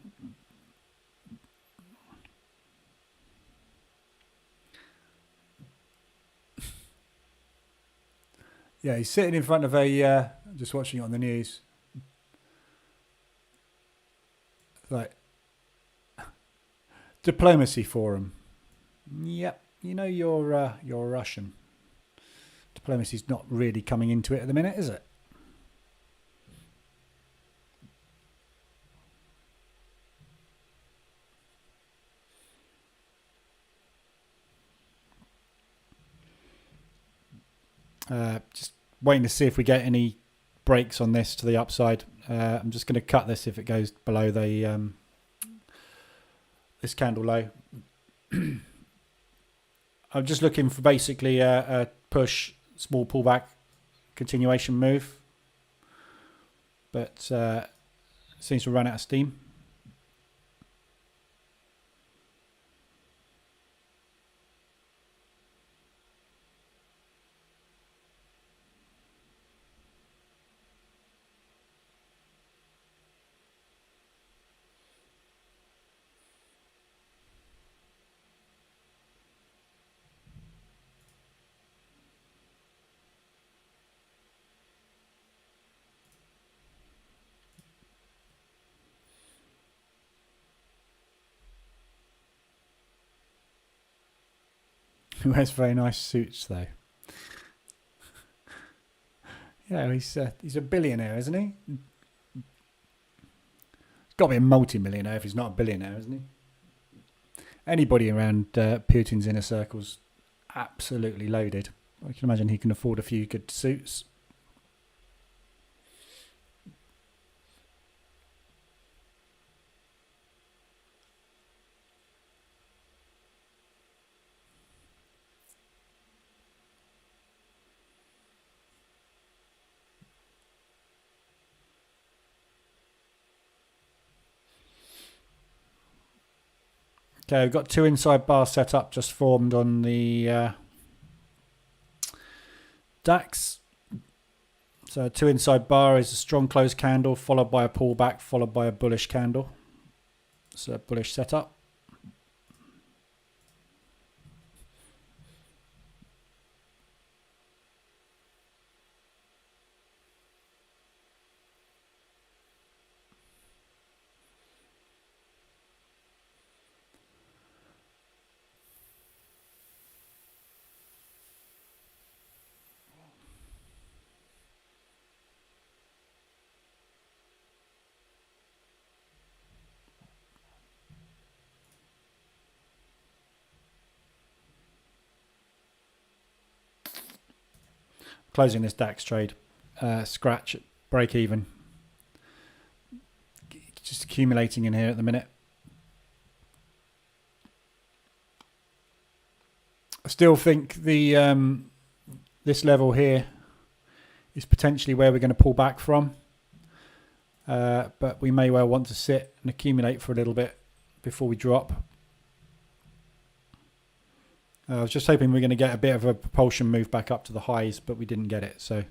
Yeah, he's sitting in front of a... just watching it on the news. Like... Diplomacy forum. Yep, you know you're Russian. Diplomacy's not really coming into it at the minute, is it? Just waiting to see if we get any breaks on this to the upside. I'm just going to cut this if it goes below the this candle low. I'm just looking for basically a push, small pullback, continuation move, but seems to run out of steam. He wears very nice suits, though. Yeah, he's a billionaire, isn't he? He's got to be a multi-millionaire if he's not a billionaire, isn't he? Anybody around Putin's inner circle's absolutely loaded. I can imagine he can afford a few good suits. Okay, we've got two inside bars set up, just formed on the DAX. So two inside bar is a strong close candle, followed by a pullback, followed by a bullish candle. So a bullish setup. closing this DAX trade, scratch at break even. Just accumulating in here at the minute. I still think the this level here is potentially where we're going to pull back from. But we may well want to sit and accumulate for a little bit before we drop. I was just hoping we are going to get a bit of a propulsion move back up to the highs, but we didn't get it. So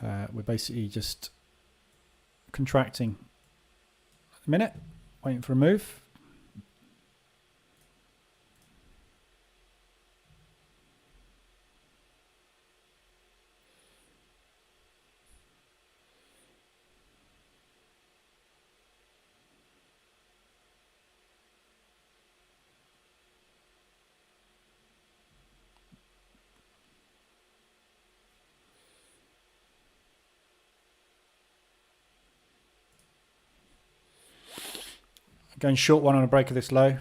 we're basically just contracting at the minute, waiting for a move. Going short one on a break of this low.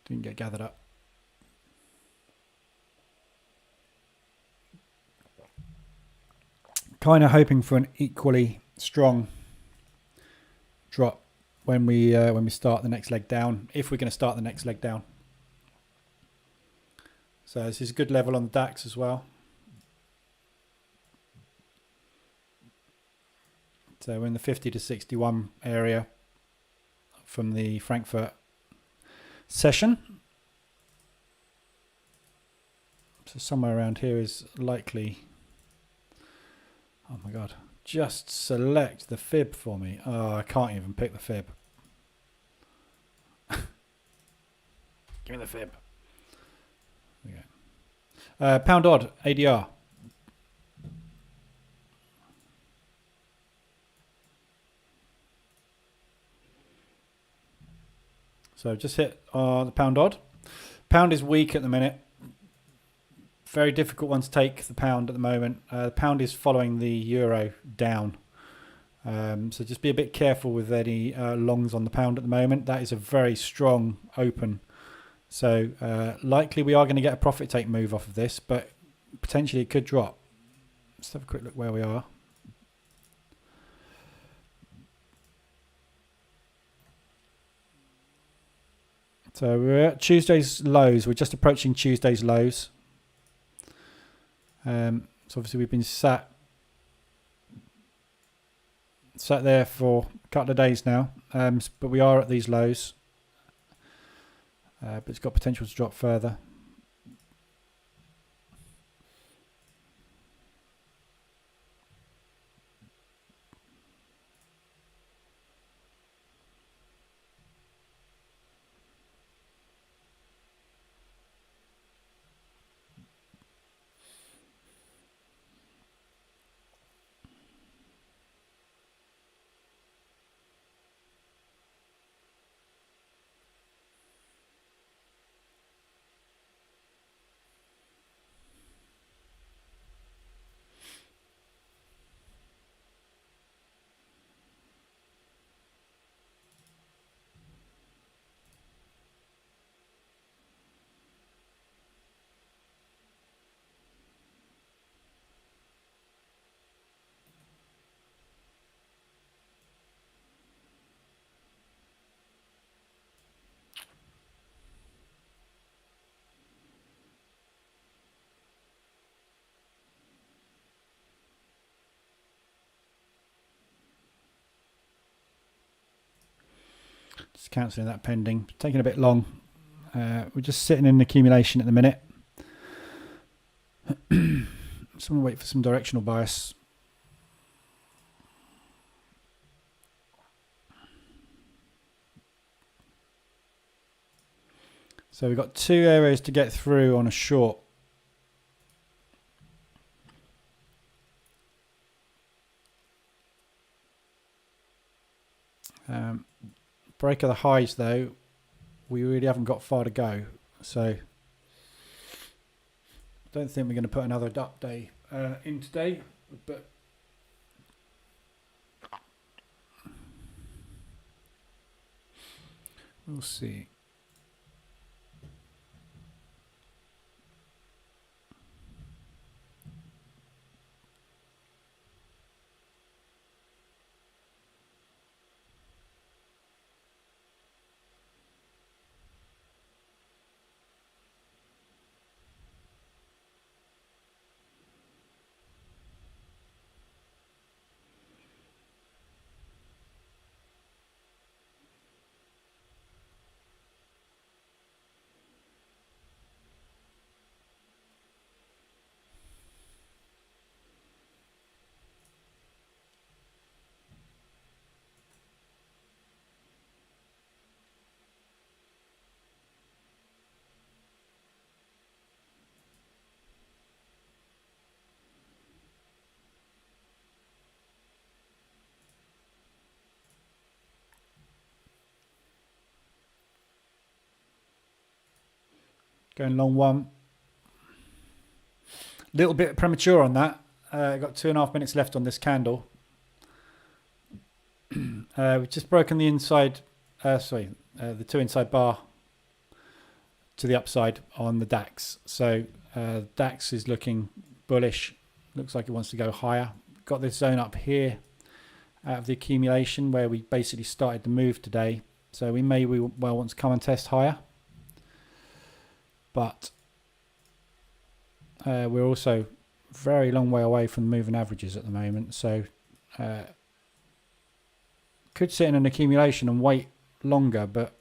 Didn't get gathered up. Kind of hoping for an equally strong drop when we start the next leg down, if we're going to start the next leg down. So this is a good level on the DAX as well. So we're in the 50 to 61 area from the Frankfurt session. So somewhere around here is likely. Oh my God. Just select the fib for me. Oh, I can't even pick the fib. Give me the fib. There we go. Pound odd, ADR. So just hit the pound odd. Pound is weak at the minute. Very difficult one to take, the pound at the moment. The pound is following the euro down. So just be a bit careful with any longs on the pound at the moment. That is a very strong open. So likely we are going to get a profit take move off of this, but potentially it could drop. Let's have a quick look where we are. So we're at Tuesday's lows. We're just approaching Tuesday's lows. So obviously we've been sat there for a couple of days now, but we are at these lows. But it's got potential to drop further. Just cancelling that pending. Taking a bit long. We're just sitting in accumulation at the minute. So I'm going to wait for some directional bias. So we've got two areas to get through on a short. Break of the highs though, we really haven't got far to go. So Don't think we're going to put another up day in today, but we'll see. Going long one. Little bit premature on that. Got 2.5 minutes left on this candle. We've just broken the inside, the two inside bar to the upside on the DAX. So DAX is looking bullish. Looks like it wants to go higher. Got this zone up here out of the accumulation where we basically started the move today. So we well want to come and test higher. But we're also very long way away from the moving averages at the moment. So could sit in an accumulation and wait longer, but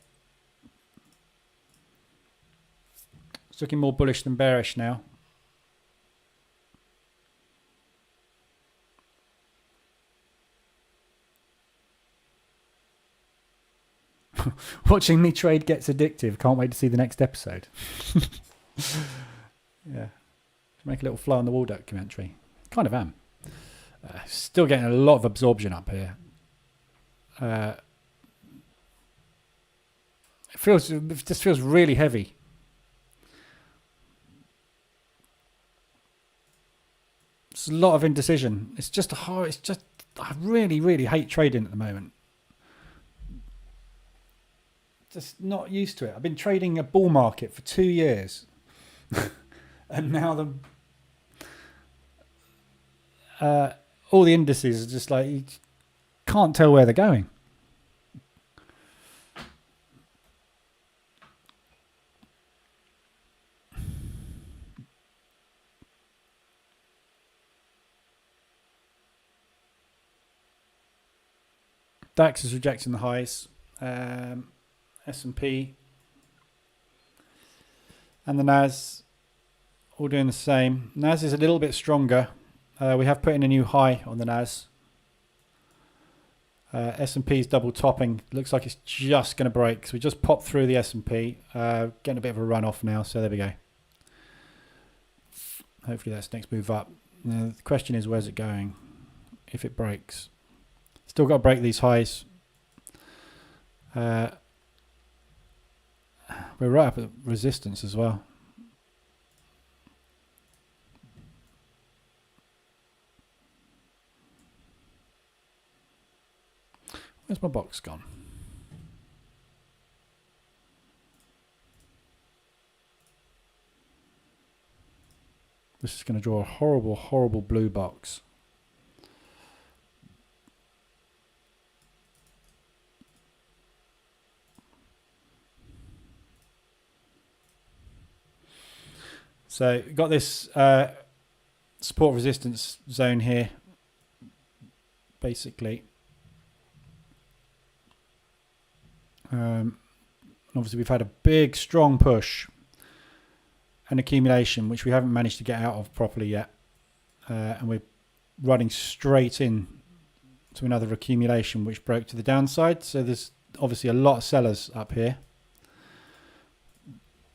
it's looking more bullish than bearish now. Watching me trade gets addictive. Can't wait to see the next episode. Yeah. Make a little fly on the wall documentary. Kind of am. Still getting a lot of absorption up here. It just feels really heavy. It's a lot of indecision. It's just I really, really hate trading at the moment. Just not used to it. I've been trading a bull market for 2 years. And now all the indices are just like, you can't tell where they're going. DAX is rejecting the highs. S&P and the NAS all doing the same. NAS is a little bit stronger. We have put in a new high on the NAS. S&P is double topping. Looks like it's just going to break. So we just popped through the S&P. Getting a bit of a run off now. So there we go. Hopefully that's next move up. Now, the question is, where's it going? If it breaks. Still got to break these highs. We're right up at resistance as well. Where's my box gone? This is going to draw a horrible, horrible blue box. So got this support resistance zone here, basically. Obviously we've had a big, strong push and accumulation, which we haven't managed to get out of properly yet. And we're running straight in to another accumulation, which broke to the downside. So there's obviously a lot of sellers up here,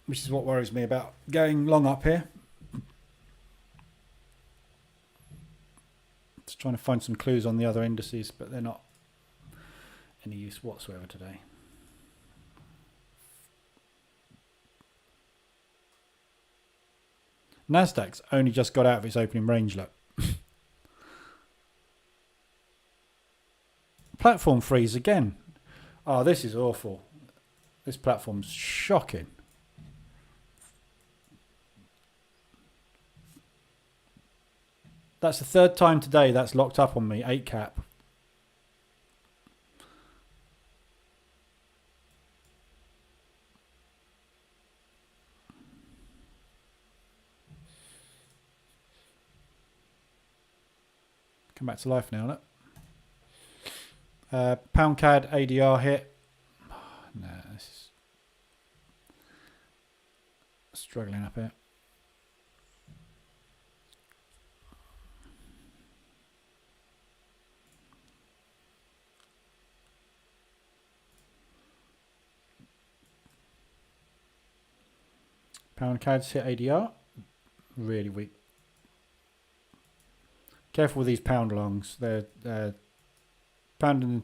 which is what worries me about going long up here. Just trying to find some clues on the other indices, but they're not any use whatsoever today. Nasdaq's only just got out of its opening range, look. Platform freeze again. Oh, this is awful. This platform's shocking. That's the third time today that's locked up on me, 8 cap. Come back to life now, look. Pound CAD ADR hit. Oh, no, this is struggling up here. Pound CAD's hit ADR. Really weak. Careful with these pound longs. They're pound and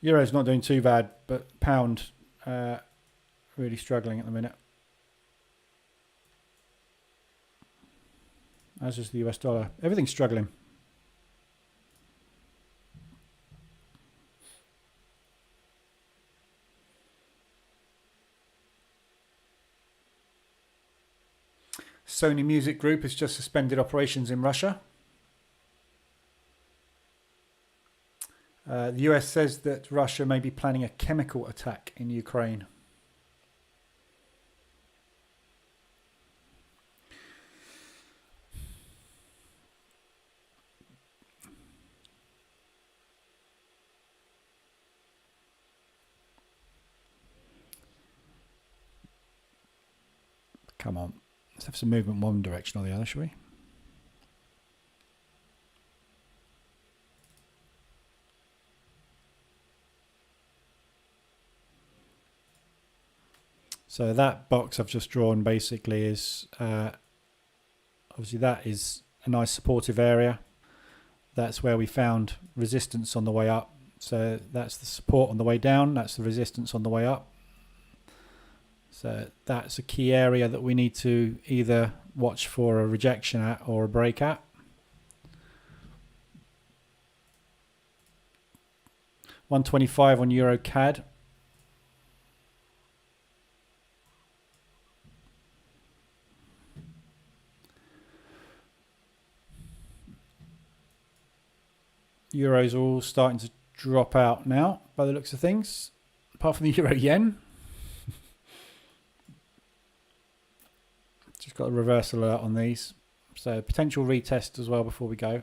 euro's not doing too bad, but pound really struggling at the minute. As is the US dollar. Everything's struggling. Sony Music Group has just suspended operations in Russia. The US says that Russia may be planning a chemical attack in Ukraine. Come on. Let's have some movement one direction or the other, shall we? So that box I've just drawn basically is, obviously that is a nice supportive area. That's where we found resistance on the way up. So that's the support on the way down. That's the resistance on the way up. So that's a key area that we need to either watch for a rejection at or a break at. $125 on Euro CAD. Euros are all starting to drop out now by the looks of things, apart from the Euro Yen. Just got a reversal alert on these. So potential retest as well before we go.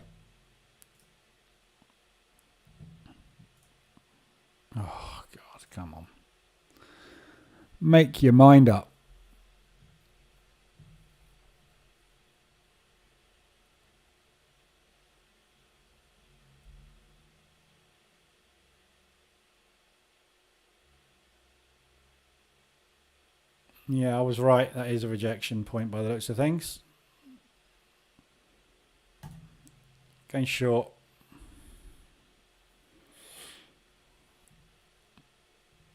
Oh, God, come on. Make your mind up. Yeah, I was right. That is a rejection point by the looks of things. Going short.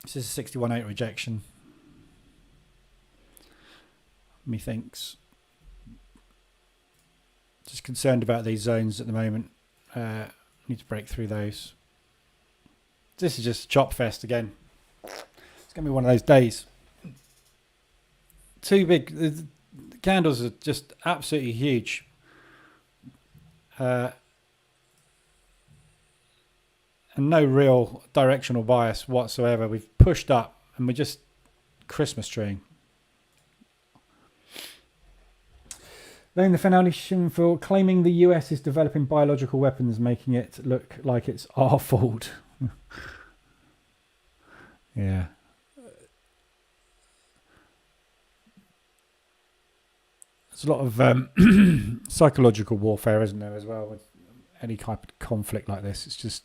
This is a 61.8 rejection. Methinks. Just concerned about these zones at the moment. Need to break through those. This is just a chop fest again. It's going to be one of those days. Too big. The candles are just absolutely huge. And no real directional bias whatsoever. We've pushed up and we're just Christmas treeing. Laying the foundation for claiming the US is developing biological weapons, making it look like it's our fault. Yeah. There's a lot of psychological warfare, isn't there, as well, with any type of conflict like this. It's just,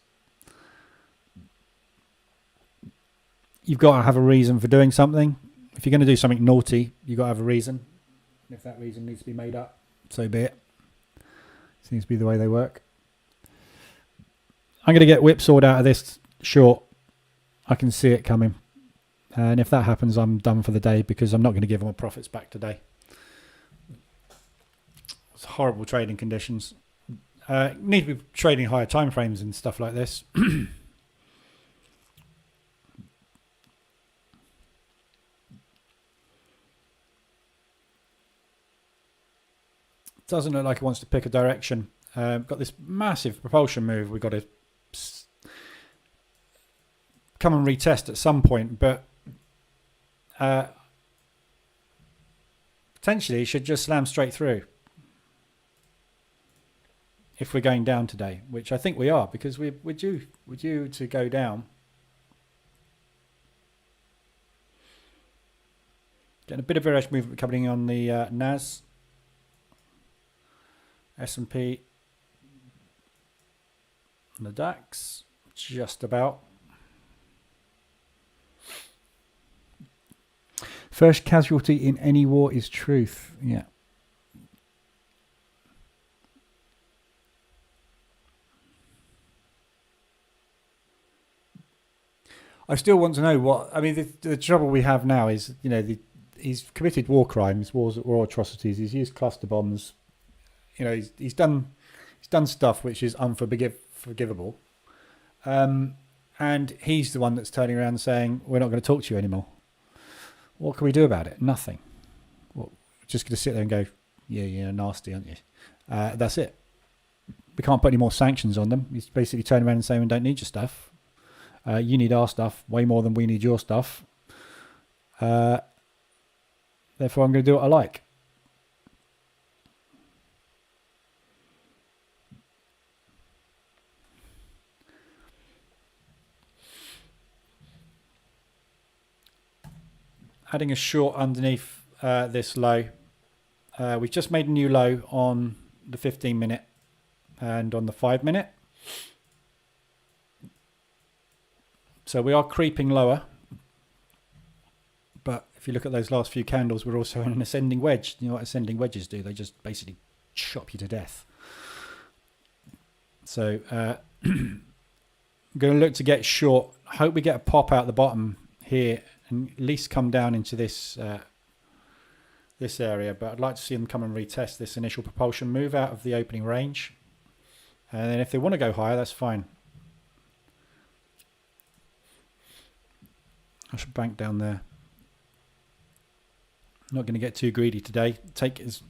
you've got to have a reason for doing something. If you're going to do something naughty, you've got to have a reason. And if that reason needs to be made up, so be it. Seems to be the way they work. I'm going to get whipsawed out of this short. I can see it coming. And if that happens, I'm done for the day because I'm not going to give my profits back today. It's horrible trading conditions. Need to be trading higher time frames and stuff like this. Doesn't look like it wants to pick a direction. Got this massive propulsion move we've got to come and retest at some point, but potentially it should just slam straight through if we're going down today, which I think we are, because we're due to go down. Getting a bit of bearish movement coming on the NAS, S&P, and the DAX, just about. First casualty in any war is truth. Yeah. I still want to know what. I mean, the trouble we have now is, you know, he's committed war crimes, war atrocities. He's used cluster bombs. You know, he's done stuff which is unforgivable. And he's the one that's turning around and saying, we're not going to talk to you anymore. What can we do about it? Nothing. Well, just going to sit there and go, yeah, you're nasty, aren't you? That's it. We can't put any more sanctions on them. He's basically turning around and saying, we don't need your stuff. You need our stuff way more than we need your stuff. Therefore, I'm going to do what I like. Adding a short underneath this low. We've just made a new low on the 15-minute and on the 5-minute. So we are creeping lower. But if you look at those last few candles, we're also in an ascending wedge. You know what ascending wedges do? They just basically chop you to death. So I'm going to look to get short. Hope we get a pop out the bottom here and at least come down into this this area. But I'd like to see them come and retest this initial propulsion move out of the opening range. And then if they want to go higher, that's fine. I should bank down there. Not going to get too greedy today. Take as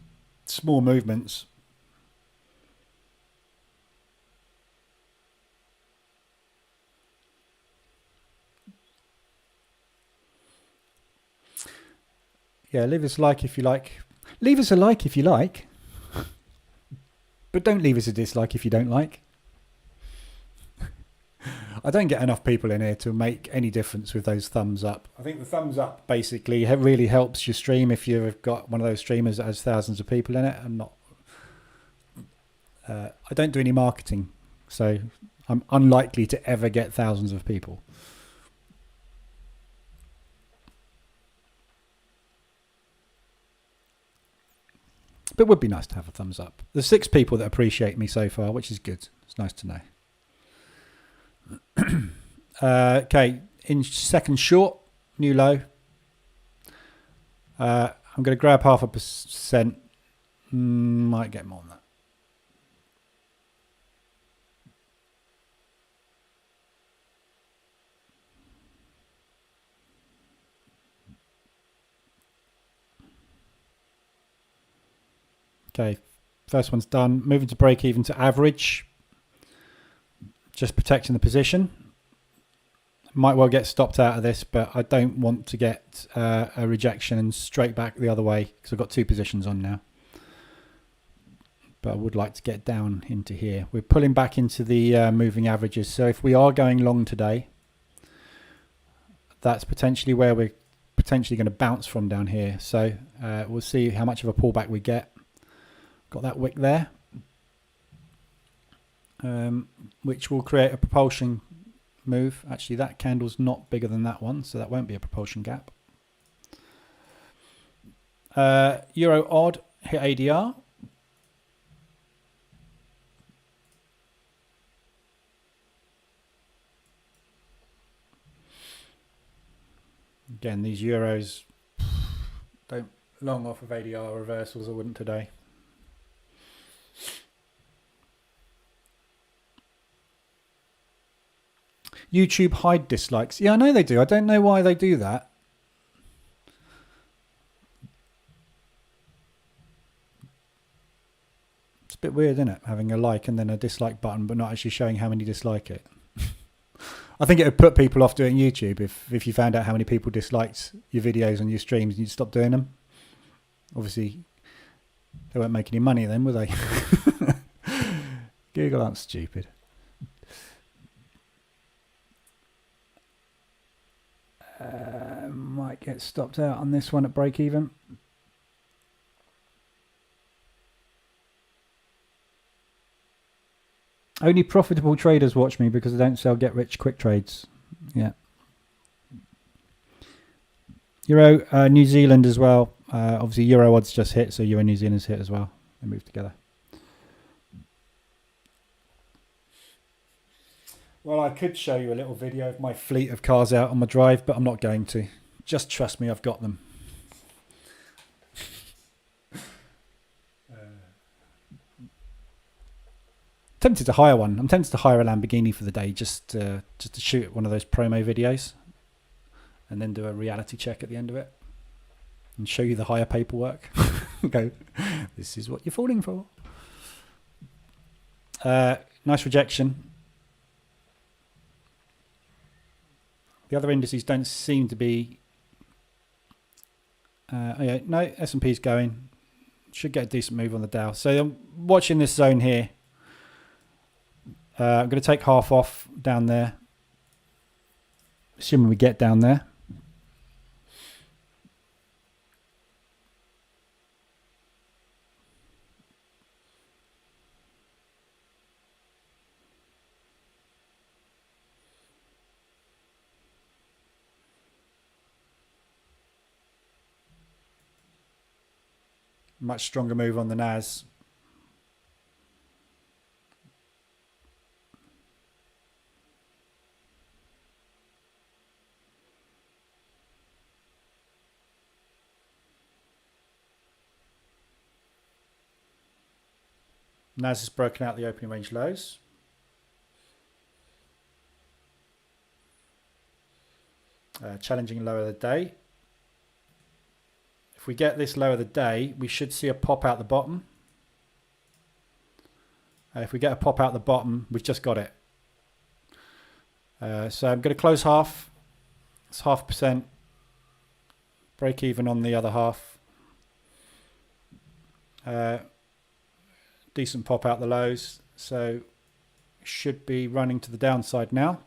small movements. Yeah, leave us a like if you like. Leave us a like if you like. But don't leave us a dislike if you don't like. I don't get enough people in here to make any difference with those thumbs up. I think the thumbs up basically really helps your stream if you've got one of those streamers that has thousands of people in it. I'm not. I don't do any marketing, so I'm unlikely to ever get thousands of people. But it would be nice to have a thumbs up. There's 6 people that appreciate me so far, which is good. It's nice to know. Okay, in second short, new low. I'm going to grab 0.5%. Might get more than that. Okay, first one's done. Moving to break even to average. Just protecting the position. Might well get stopped out of this, but I don't want to get a rejection and straight back the other way because I've got 2 positions on now. But I would like to get down into here. We're pulling back into the moving averages. So if we are going long today, that's potentially where we're potentially going to bounce from down here. So we'll see how much of a pullback we get. Got that wick there. Which will create a propulsion move. Actually, that candle's not bigger than that one, so that won't be a propulsion gap. Euro odd, hit ADR. Again, these euros don't long off of ADR reversals. I wouldn't today. YouTube hide dislikes. Yeah, I know they do. I don't know why they do that. It's a bit weird, isn't it? Having a like and then a dislike button, but not actually showing how many dislike it. I think it would put people off doing YouTube if you found out how many people disliked your videos and your streams and you'd stop doing them. Obviously, they won't make any money then, will they? Google aren't stupid. Might get stopped out on this one at break even. Only profitable traders watch me because I don't sell get rich quick trades. Yeah. Euro New Zealand as well. Obviously Euro odds just hit, so Euro New Zealand's hit as well. They move together. Well, I could show you a little video of my fleet of cars out on my drive, but I'm not going to. Just trust me, I've got them. Tempted to hire one. I'm tempted to hire a Lamborghini for the day just to shoot one of those promo videos and then do a reality check at the end of it and show you the hire paperwork. Go, this is what you're falling for. Nice rejection. The other indices don't seem to be... yeah, no, S&P's going. Should get a decent move on the Dow. So I'm watching this zone here. I'm going to take half off down there. Assuming we get down there. Much stronger move on the NAS. NAS has broken out the opening range lows. Challenging low of the day. If we get this low of the day, we should see a pop out the bottom. If we get a pop out the bottom, we've just got it. So I'm going to close half. It's 0.5%. Break even on the other half. Decent pop out the lows. So should be running to the downside now.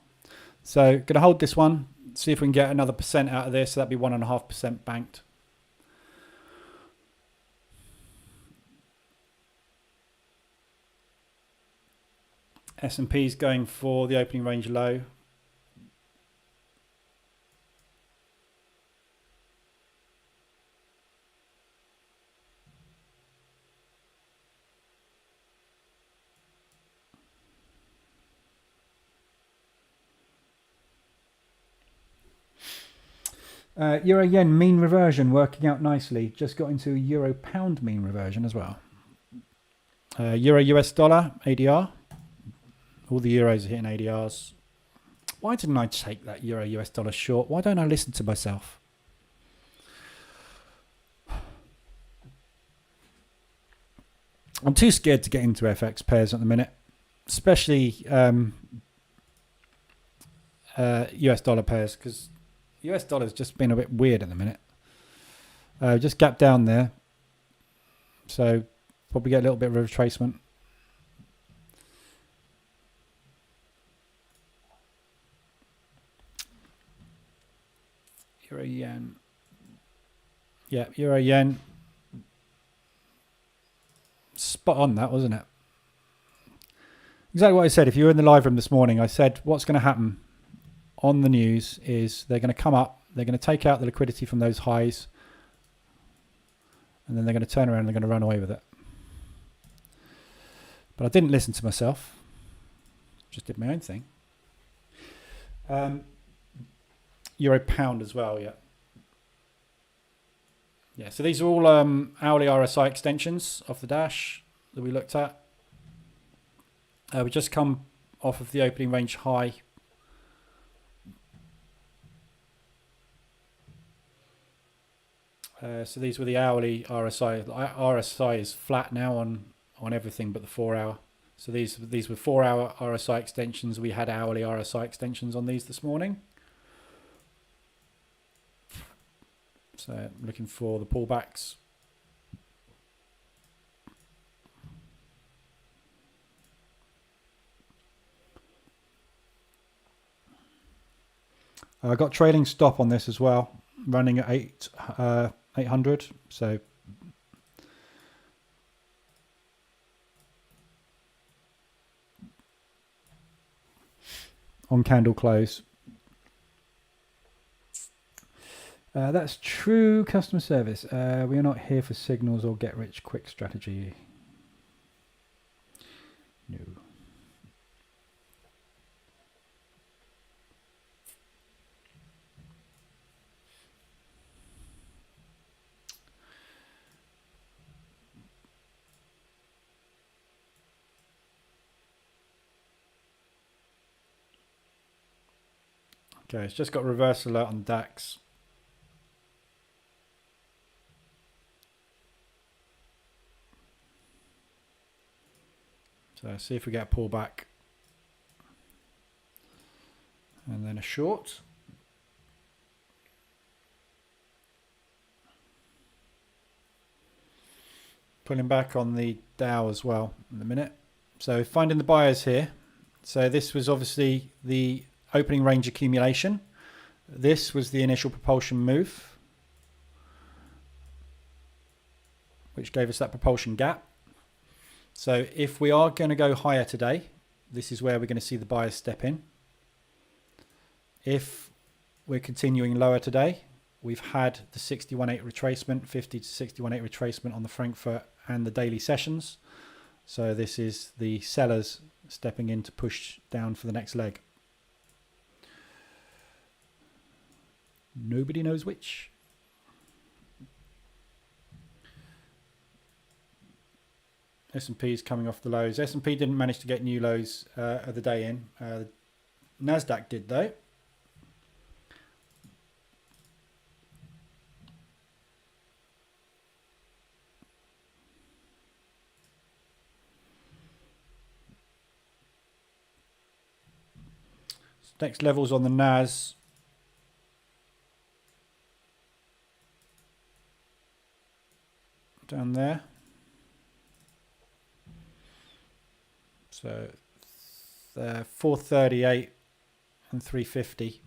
So going to hold this one. See if we can get another % out of this. So that'd be 1.5% banked. S&P's going for the opening range low. Euro yen mean reversion working out nicely. Just got into euro pound mean reversion as well. Euro US dollar ADR. All the euros are hitting ADRs. Why didn't I take that euro US dollar short? Why don't I listen to myself? I'm too scared to get into FX pairs at the minute, especially US dollar pairs, because US dollar's just been a bit weird at the minute. Just gap down there, so probably get a little bit of a retracement. Euro yen. Yeah, euro yen. Spot on that, wasn't it? Exactly what I said. If you were in the live room this morning, I said what's going to happen on the news is they're going to come up, they're going to take out the liquidity from those highs, and then they're going to turn around and they're going to run away with it. But I didn't listen to myself. Just did my own thing. Euro pound as well, yeah. Yeah, so these are all hourly RSI extensions off the dash that we looked at. We just come off of the opening range high So these were the hourly RSI. RSI is flat now on everything but the 4 hour. So these were 4 hour RSI extensions. We had hourly RSI extensions on these this morning. So I'm looking for the pullbacks. I got trailing stop on this as well, running at 800. So on candle close. That's true customer service. We are not here for signals or get rich quick strategy. No. Okay, it's just got reverse alert on DAX. So see if we get a pullback. And then a short. Pulling back on the Dow as well in a minute. So finding the buyers here. So this was obviously the opening range accumulation. This was the initial propulsion move, which gave us that propulsion gap. So if we are going to go higher today, this is where we're going to see the buyers step in. If we're continuing lower today, we've had the 61.8 retracement, 50 to 61.8 retracement on the Frankfurt and the daily sessions. So this is the sellers stepping in to push down for the next leg. Nobody knows which. S&P is coming off the lows. S&P didn't manage to get new lows of the day in. NASDAQ did though. Next levels on the NAS. Down there. So 438 and 350.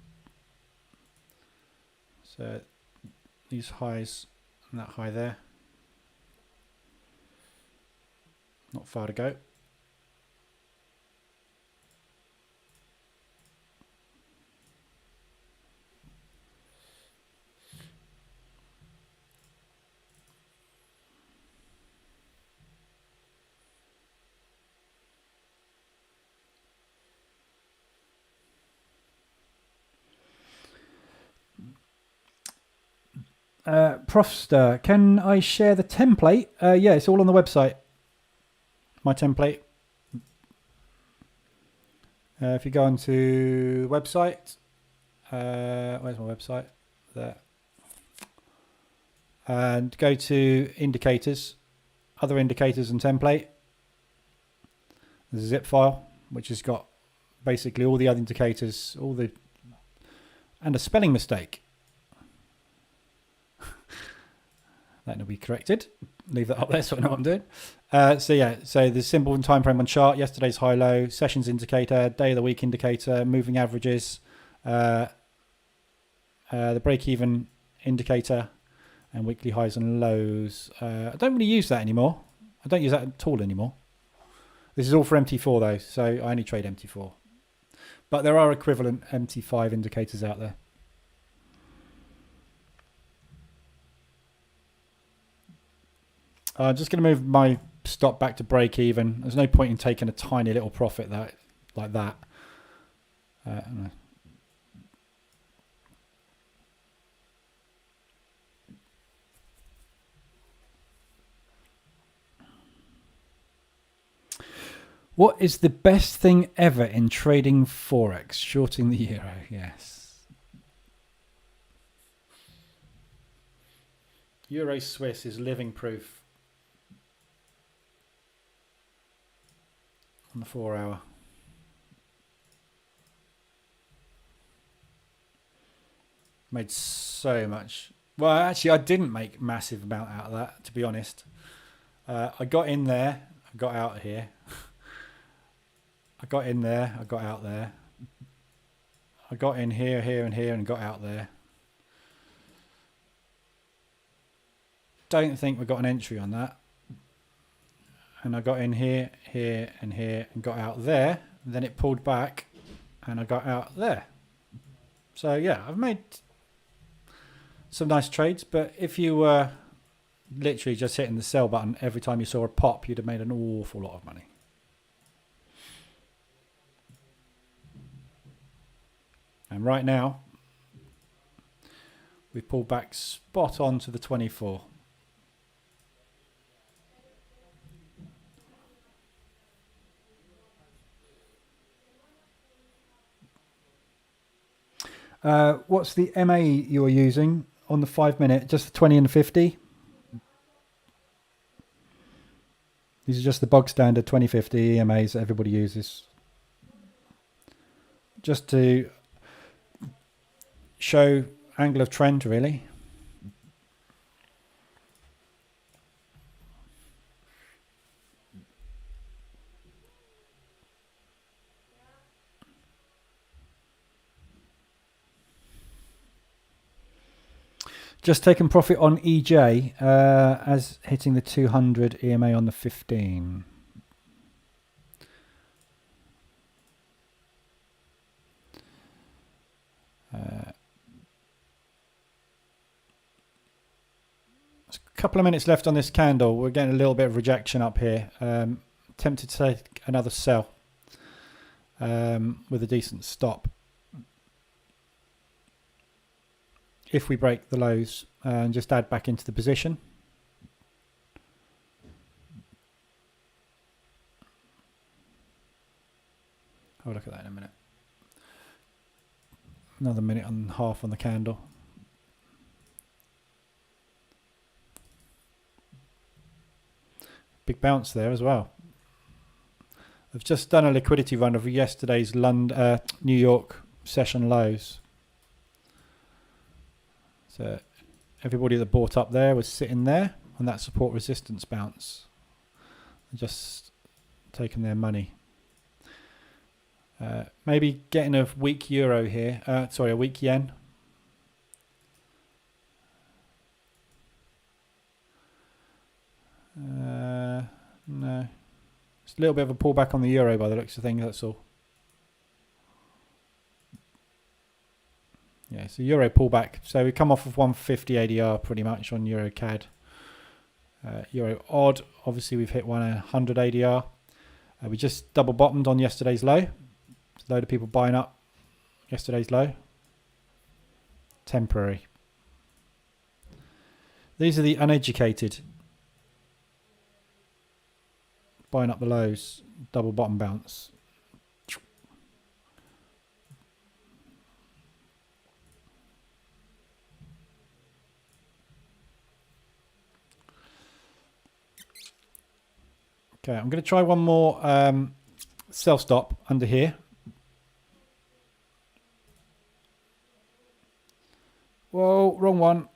So these highs and that high there. Not far to go. Profster, can I share the template? Yeah, it's all on the website. My template. If you go onto website, where's my website? There. And go to indicators, other indicators and template. There's a zip file which has got basically all the other indicators, and a spelling mistake. That will be corrected. Leave that up there so I know what I'm doing. So the symbol and time frame on chart, yesterday's high low, sessions indicator, day of the week indicator, moving averages, the break even indicator, and weekly highs and lows. I don't really use that anymore. I don't use that at all anymore. This is all for MT4 though, so I only trade MT4. But there are equivalent MT5 indicators out there. I'm just going to move my stop back to break even. There's no point in taking a tiny little profit like that. What is the best thing ever in trading Forex? Shorting the euro, yes. Euro Swiss is living proof on the 4 hour. Made so much. Well, actually, I didn't make massive amount out of that, to be honest. I got in there, I got out of here. I got in there, I got out there. I got in here, here, and here, and got out there. Don't think we got an entry on that. And I got in here, here, and here, and got out there. And then it pulled back, and I got out there. So yeah, I've made some nice trades, but if you were literally just hitting the sell button every time you saw a pop, you'd have made an awful lot of money. And right now, we've pulled back spot on to the 24. What's the MA you're using on the 5 minute? Just the 20 and the 50? These are just the bog standard 2050 EMAs that everybody uses. Just to show angle of trend, really. Just taking profit on EJ as hitting the 200 EMA on the 15. There's a couple of minutes left on this candle. We're getting a little bit of rejection up here. Tempted to take another sell with a decent stop. If we break the lows and just add back into the position. I'll look at that in a minute. Another minute and a half on the candle. Big bounce there as well. I've just done a liquidity run of yesterday's New York session lows. So everybody that bought up there was sitting there on that support resistance bounce. Just taking their money. Maybe getting a weak euro here. Sorry, a weak yen. No. It's a little bit of a pullback on the euro by the looks of things, that's all. Yeah, so euro pullback. So we come off of 150 ADR pretty much on euro CAD. Euro odd, obviously we've hit 100 ADR. We just double bottomed on yesterday's low. There's a load of people buying up yesterday's low. Temporary. These are the uneducated buying up the lows. Double bottom bounce. Okay, I'm going to try one more sell stop under here. Whoa, wrong one.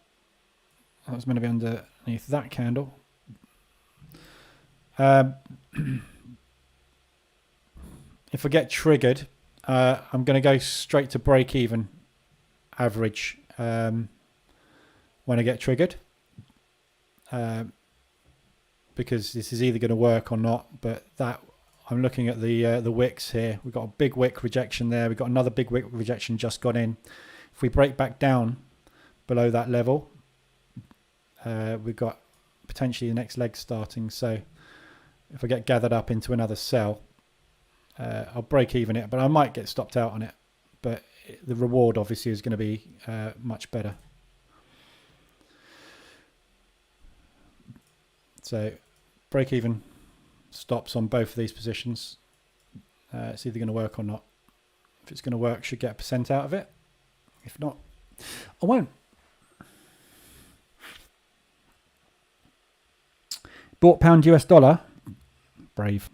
That was meant to be underneath that candle. If I get triggered, I'm going to go straight to break even average when I get triggered. Because this is either going to work or not, but that I'm looking at the wicks here. We've got a big wick rejection there. We've got another big wick rejection just gone in. If we break back down below that level, we've got potentially the next leg starting. So if I get gathered up into another sell, I'll break even it, but I might get stopped out on it. But the reward obviously is going to be much better. So break even stops on both of these positions. It's either going to work or not. If it's going to work, should get a percent out of it. If not, I won't. Bought pound US dollar. Brave.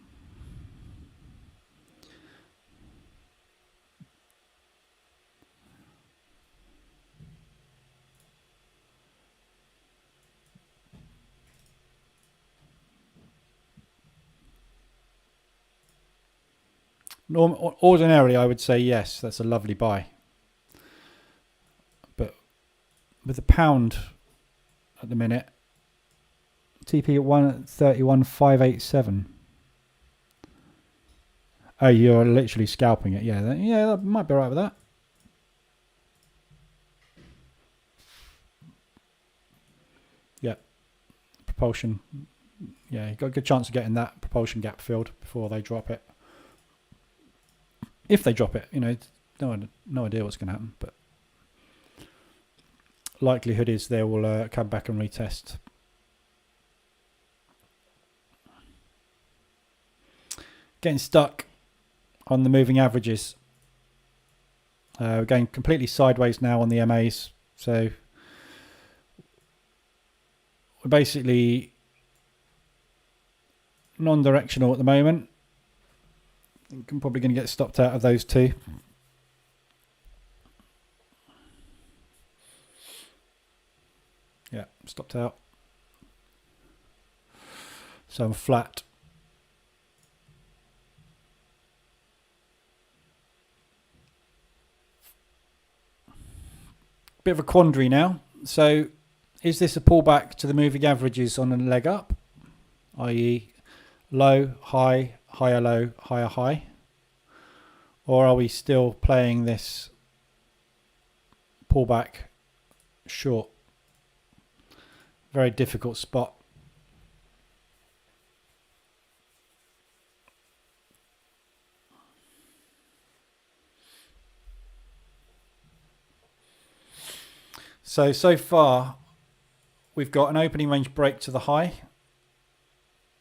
Ordinarily, I would say yes, that's a lovely buy. But with the pound at the minute, TP at 131,587. Oh, you're literally scalping it. Yeah, that might be right with that. Yeah, propulsion. Yeah, you've got a good chance of getting that propulsion gap filled before they drop it. If they drop it, no idea what's going to happen, but likelihood is they will come back and retest. Getting stuck on the moving averages. We're going completely sideways now on the MAs, so we're basically non-directional at the moment. I'm probably going to get stopped out of those two. Yeah, stopped out. So I'm flat. Bit of a quandary now. So is this a pullback to the moving averages on a leg up? I.e. low, high, higher low, higher high? Or are we still playing this pullback short? Very difficult spot. So far we've got an opening range break to the high,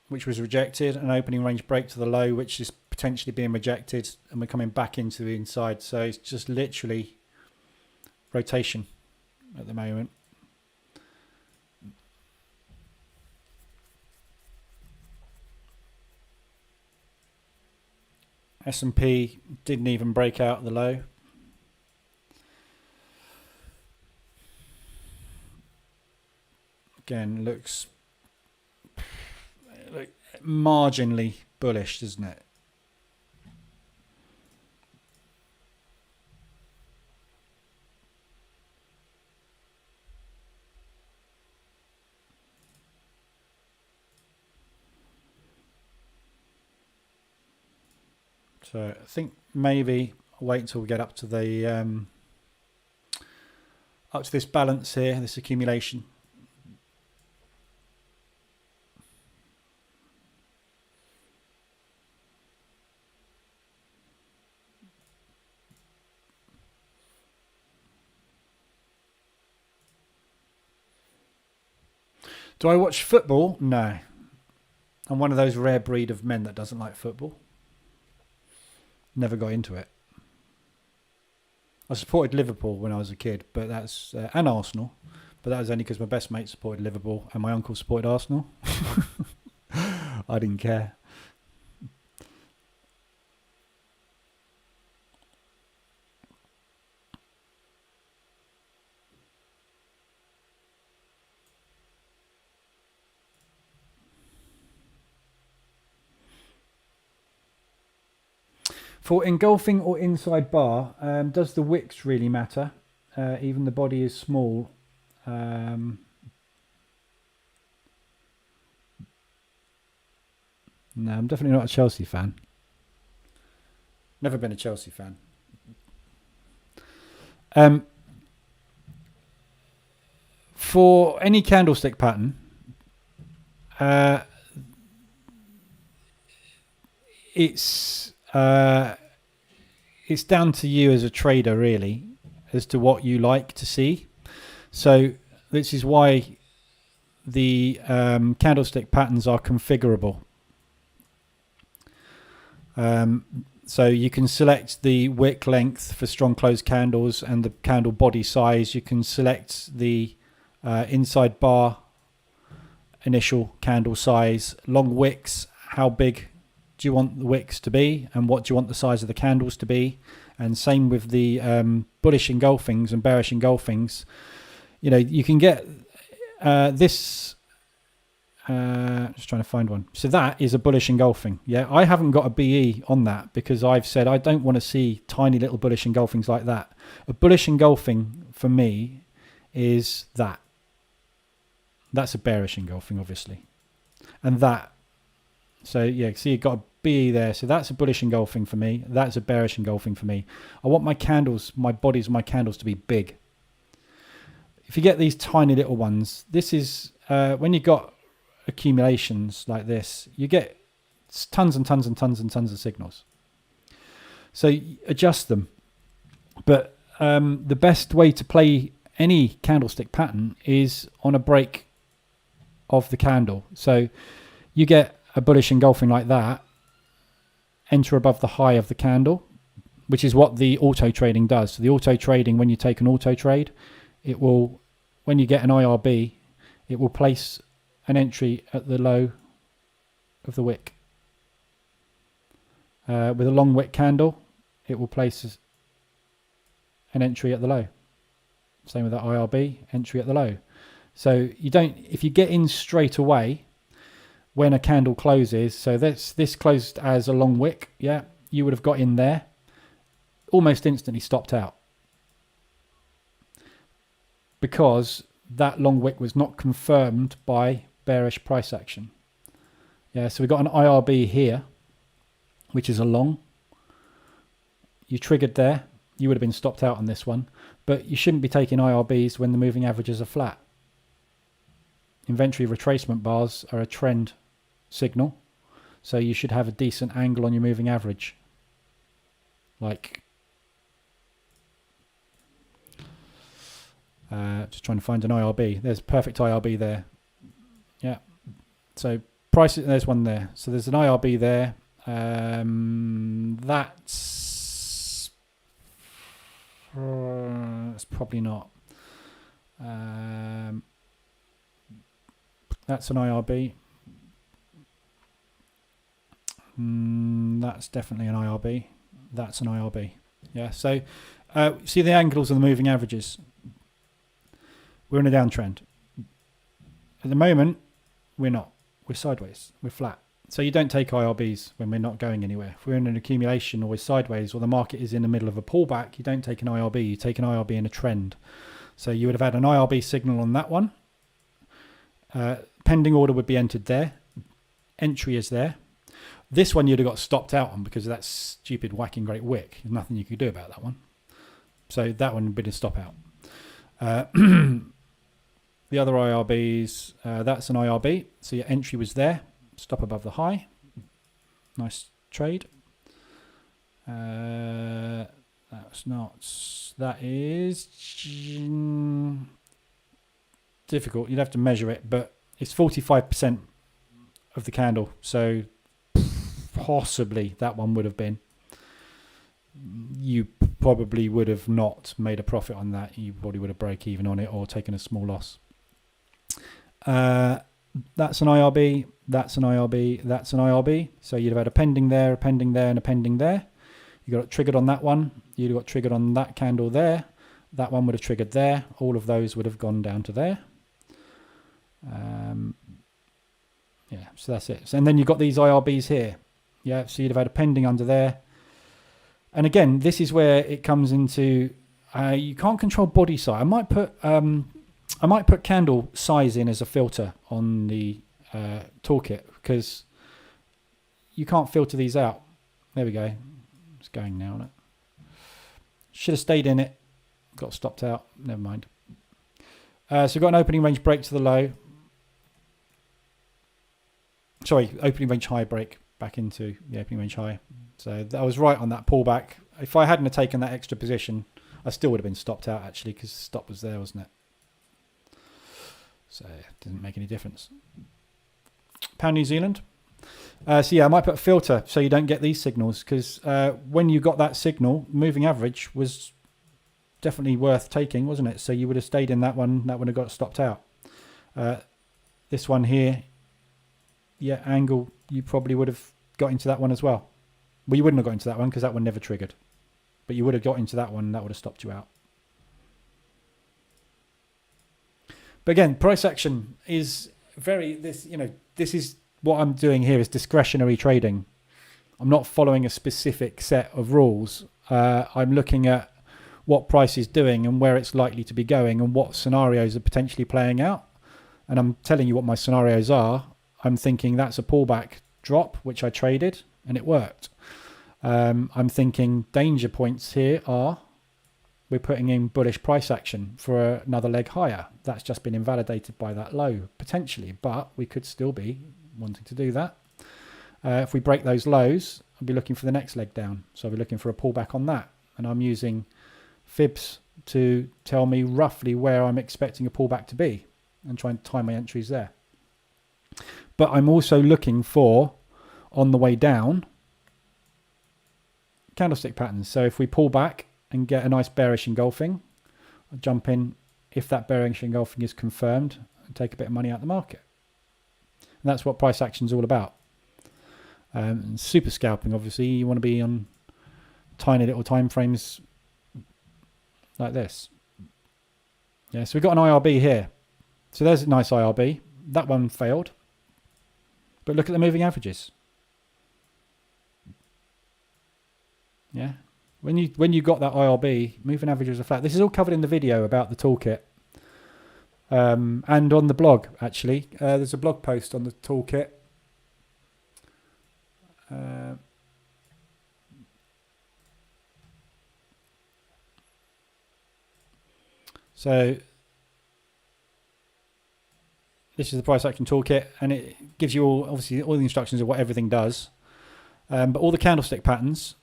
which was rejected, an opening range break to the low, which is potentially being rejected, and we're coming back into the inside. So it's just literally rotation at the moment. S&P didn't even break out the low. Again, looks marginally bullish, doesn't it? So I think maybe wait until we get up to the up to this balance here, this accumulation. Do I watch football? No. I'm one of those rare breed of men that doesn't like football. Never got into it. I supported Liverpool when I was a kid, but that's and Arsenal, but that was only because my best mate supported Liverpool and my uncle supported Arsenal. I didn't care. For engulfing or inside bar, does the wicks really matter? Even the body is small. No, I'm definitely not a Chelsea fan. Never been a Chelsea fan. For any candlestick pattern, it's down to you as a trader, really, as to what you like to see. So this is why the candlestick patterns are configurable. So you can select the wick length for strong closed candles and the candle body size. You can select the inside bar initial candle size. Long wicks, how big do you want the wicks to be, and what do you want the size of the candles to be? And same with the bullish engulfings and bearish engulfings. You know, you can get this. Just trying to find one. So that is a bullish engulfing. Yeah, I haven't got a BE on that because I've said I don't want to see tiny little bullish engulfings like that. A bullish engulfing for me is that. That's a bearish engulfing, obviously. And that. So yeah, see, you've got a BE there. So that's a bullish engulfing for me. That's a bearish engulfing for me. I want my candles, my bodies of my candles to be big. If you get these tiny little ones, this is when you've got accumulations like this, you get tons and tons and tons and tons of signals. So adjust them. But the best way to play any candlestick pattern is on a break of the candle. So you get a bullish engulfing like that, enter above the high of the candle, which is what the auto trading does. So the auto trading, when you take an auto trade, it will, when you get an IRB, it will place an entry at the low of the wick. With a long wick candle, it will place an entry at the low. Same with that IRB, entry at the low. So you don't, if you get in straight away when a candle closes, so this closed as a long wick, yeah, you would have got in there, almost instantly stopped out. Because that long wick was not confirmed by bearish price action. Yeah, so we've got an IRB here, which is a long. You triggered there, you would have been stopped out on this one, but you shouldn't be taking IRBs when the moving averages are flat. Inventory retracement bars are a trend signal, so you should have a decent angle on your moving average. Like, just trying to find an IRB. There's a perfect IRB there. Yeah. So price, there's one there. So there's an IRB there. That's probably not. That's an IRB. That's definitely an IRB. That's an IRB. Yeah. So see the angles of the moving averages. We're in a downtrend. At the moment, we're not. We're sideways. We're flat. So you don't take IRBs when we're not going anywhere. If we're in an accumulation or we're sideways or the market is in the middle of a pullback, you don't take an IRB. You take an IRB in a trend. So you would have had an IRB signal on that one. Pending order would be entered there. Entry is there. This one you'd have got stopped out on because of that stupid whacking great wick. There's nothing you could do about that one. So that one would be a stop out. The other IRBs, that's an IRB. So your entry was there. Stop above the high. Nice trade. That's not. That is difficult. You'd have to measure it, but it's 45% of the candle. So possibly that one would have been. You probably would have not made a profit on that. You probably would have break even on it or taken a small loss. That's an IRB. That's an IRB. That's an IRB. So you'd have had a pending there, a pending there, and a pending there. You got triggered on that one. You'd have got triggered on that candle there. That one would have triggered there. All of those would have gone down to there. Yeah, so that's it. So, and then you've got these IRBs here. Yeah, so you'd have had a pending under there. And again, this is where it comes into you can't control body size. I might put candle size in as a filter on the toolkit because you can't filter these out. There we go. It's going now, isn't it? Should have stayed in it. Got stopped out. Never mind. So we've got an opening range break to the low. Sorry, opening range high break back into the opening range high. So I was right on that pullback. If I hadn't have taken that extra position, I still would have been stopped out actually because the stop was there, wasn't it? So it didn't make any difference. Pound New Zealand. So yeah, I might put a filter so you don't get these signals because when you got that signal, moving average was definitely worth taking, wasn't it? So you would have stayed in that one. That would have got stopped out. This one here, yeah, angle, you probably would have got into that one as well. Well, you wouldn't have got into that one because that one never triggered. But you would have got into that one and that would have stopped you out. But again, price action is this is what I'm doing here is discretionary trading. I'm not following a specific set of rules. I'm looking at what price is doing and where it's likely to be going and what scenarios are potentially playing out. And I'm telling you what my scenarios are. I'm thinking that's a pullback drop, which I traded, and it worked. I'm thinking danger points here are we're putting in bullish price action for another leg higher. That's just been invalidated by that low, potentially, but we could still be wanting to do that. If we break those lows, I'll be looking for the next leg down. So I'll be looking for a pullback on that. And I'm using fibs to tell me roughly where I'm expecting a pullback to be and try and time my entries there. But I'm also looking for, on the way down, candlestick patterns. So if we pull back and get a nice bearish engulfing, I'll jump in if that bearish engulfing is confirmed and take a bit of money out of the market. And that's what price action is all about. And super scalping, obviously, you want to be on tiny little time frames like this. Yeah, so we've got an IRB here. So there's a nice IRB. That one failed. But look at the moving averages. Yeah. When you got that IRB, moving averages are flat. This is all covered in the video about the toolkit. And on the blog, actually. There's a blog post on the toolkit. So this is the price action toolkit, and it gives you all the instructions of what everything does, but all the candlestick patterns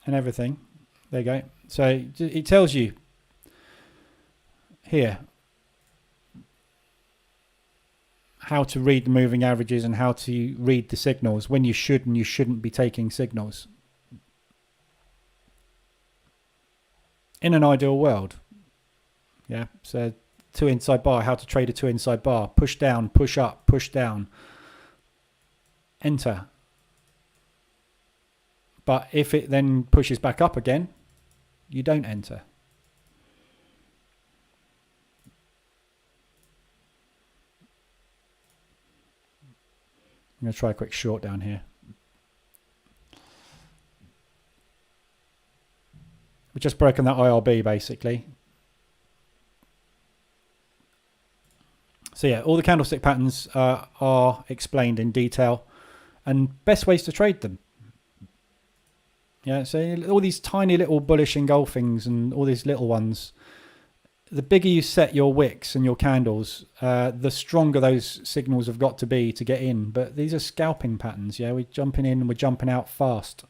and everything. There you go. So it tells you here how to read the moving averages and how to read the signals, when you should and you shouldn't be taking signals. In an ideal world. Yeah, so 2 inside bar, how to trade a 2 inside bar. Push down, push up, push down. Enter. But if it then pushes back up again, you don't enter. I'm going to try a quick short down here. We've just broken that IRB basically. So yeah, all the candlestick patterns are explained in detail and best ways to trade them. Yeah, so all these tiny little bullish engulfings and all these little ones, the bigger you set your wicks and your candles, the stronger those signals have got to be to get in. But these are scalping patterns, yeah? We're jumping in and we're jumping out fast.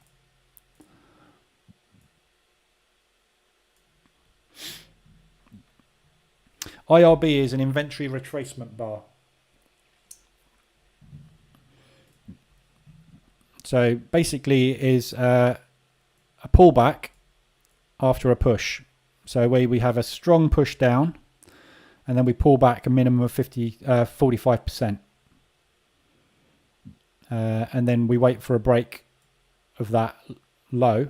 IRB is an inventory retracement bar. So basically it is a pullback after a push. So we have a strong push down and then we pull back a minimum of 45%. And then we wait for a break of that low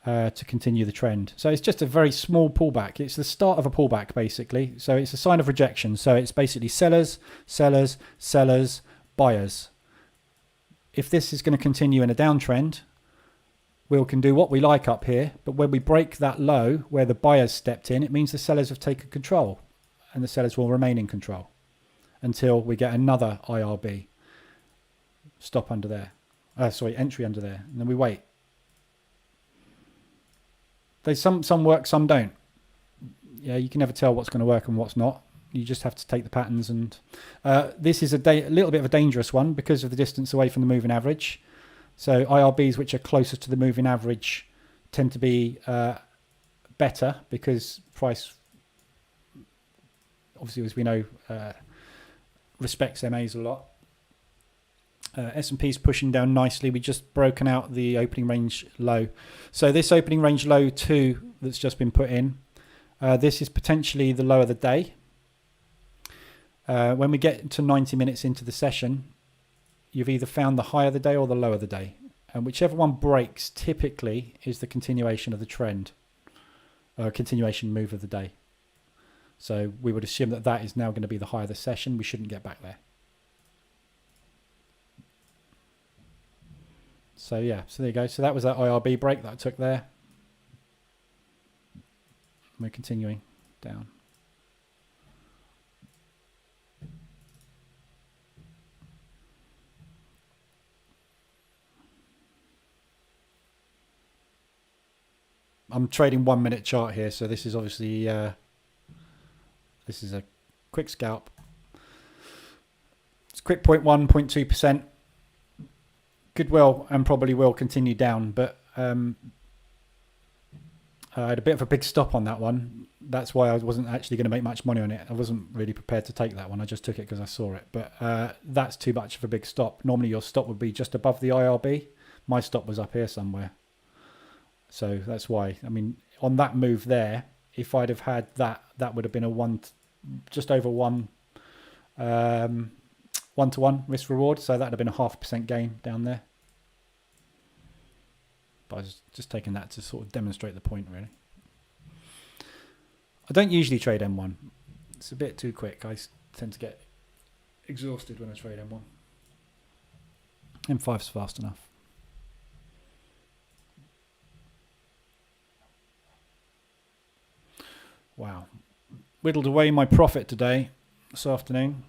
to continue the trend. So it's just a very small pullback. It's the start of a pullback basically. So it's a sign of rejection. So it's basically sellers, sellers, sellers, buyers. If this is going to continue in a downtrend, we can do what we like up here, but when we break that low where the buyers stepped in, it means the sellers have taken control and the sellers will remain in control until we get another IRB. Stop under there. Entry under there. And then we wait. There's some work, some don't. Yeah, you can never tell what's going to work and what's not. You just have to take the patterns. And this is a little bit of a dangerous one because of the distance away from the moving average. So IRBs, which are closer to the moving average, tend to be better because price, obviously, as we know, respects MAs a lot. S&P's pushing down nicely. We just broken out the opening range low. So this opening range low 2 that's just been put in. This is potentially the low of the day. When we get to 90 minutes into the session, you've either found the high of the day or the low of the day. And whichever one breaks typically is the continuation of the trend, continuation move of the day. So we would assume that that is now going to be the high of the session. We shouldn't get back there. So yeah, so there you go. So that was that IRB break that I took there. We're continuing down. I'm trading 1 minute chart here, so this is obviously this is a quick scalp. It's quick 0.1, 0.2%. Could well and probably will continue down, but I had a bit of a big stop on that one. That's why I wasn't actually going to make much money on it. I wasn't really prepared to take that one. I just took it because I saw it. But that's too much of a big stop. Normally your stop would be just above the IRB. My stop was up here somewhere. So that's why. I mean, on that move there, if I'd have had that, that would have been a just over 1-to-1 risk reward. So that would have been a 0.5% gain down there. But I was just taking that to sort of demonstrate the point, really. I don't usually trade M1. It's a bit too quick. I tend to get exhausted when I trade M1. M5's fast enough. Wow. Whittled away my profit today, this afternoon.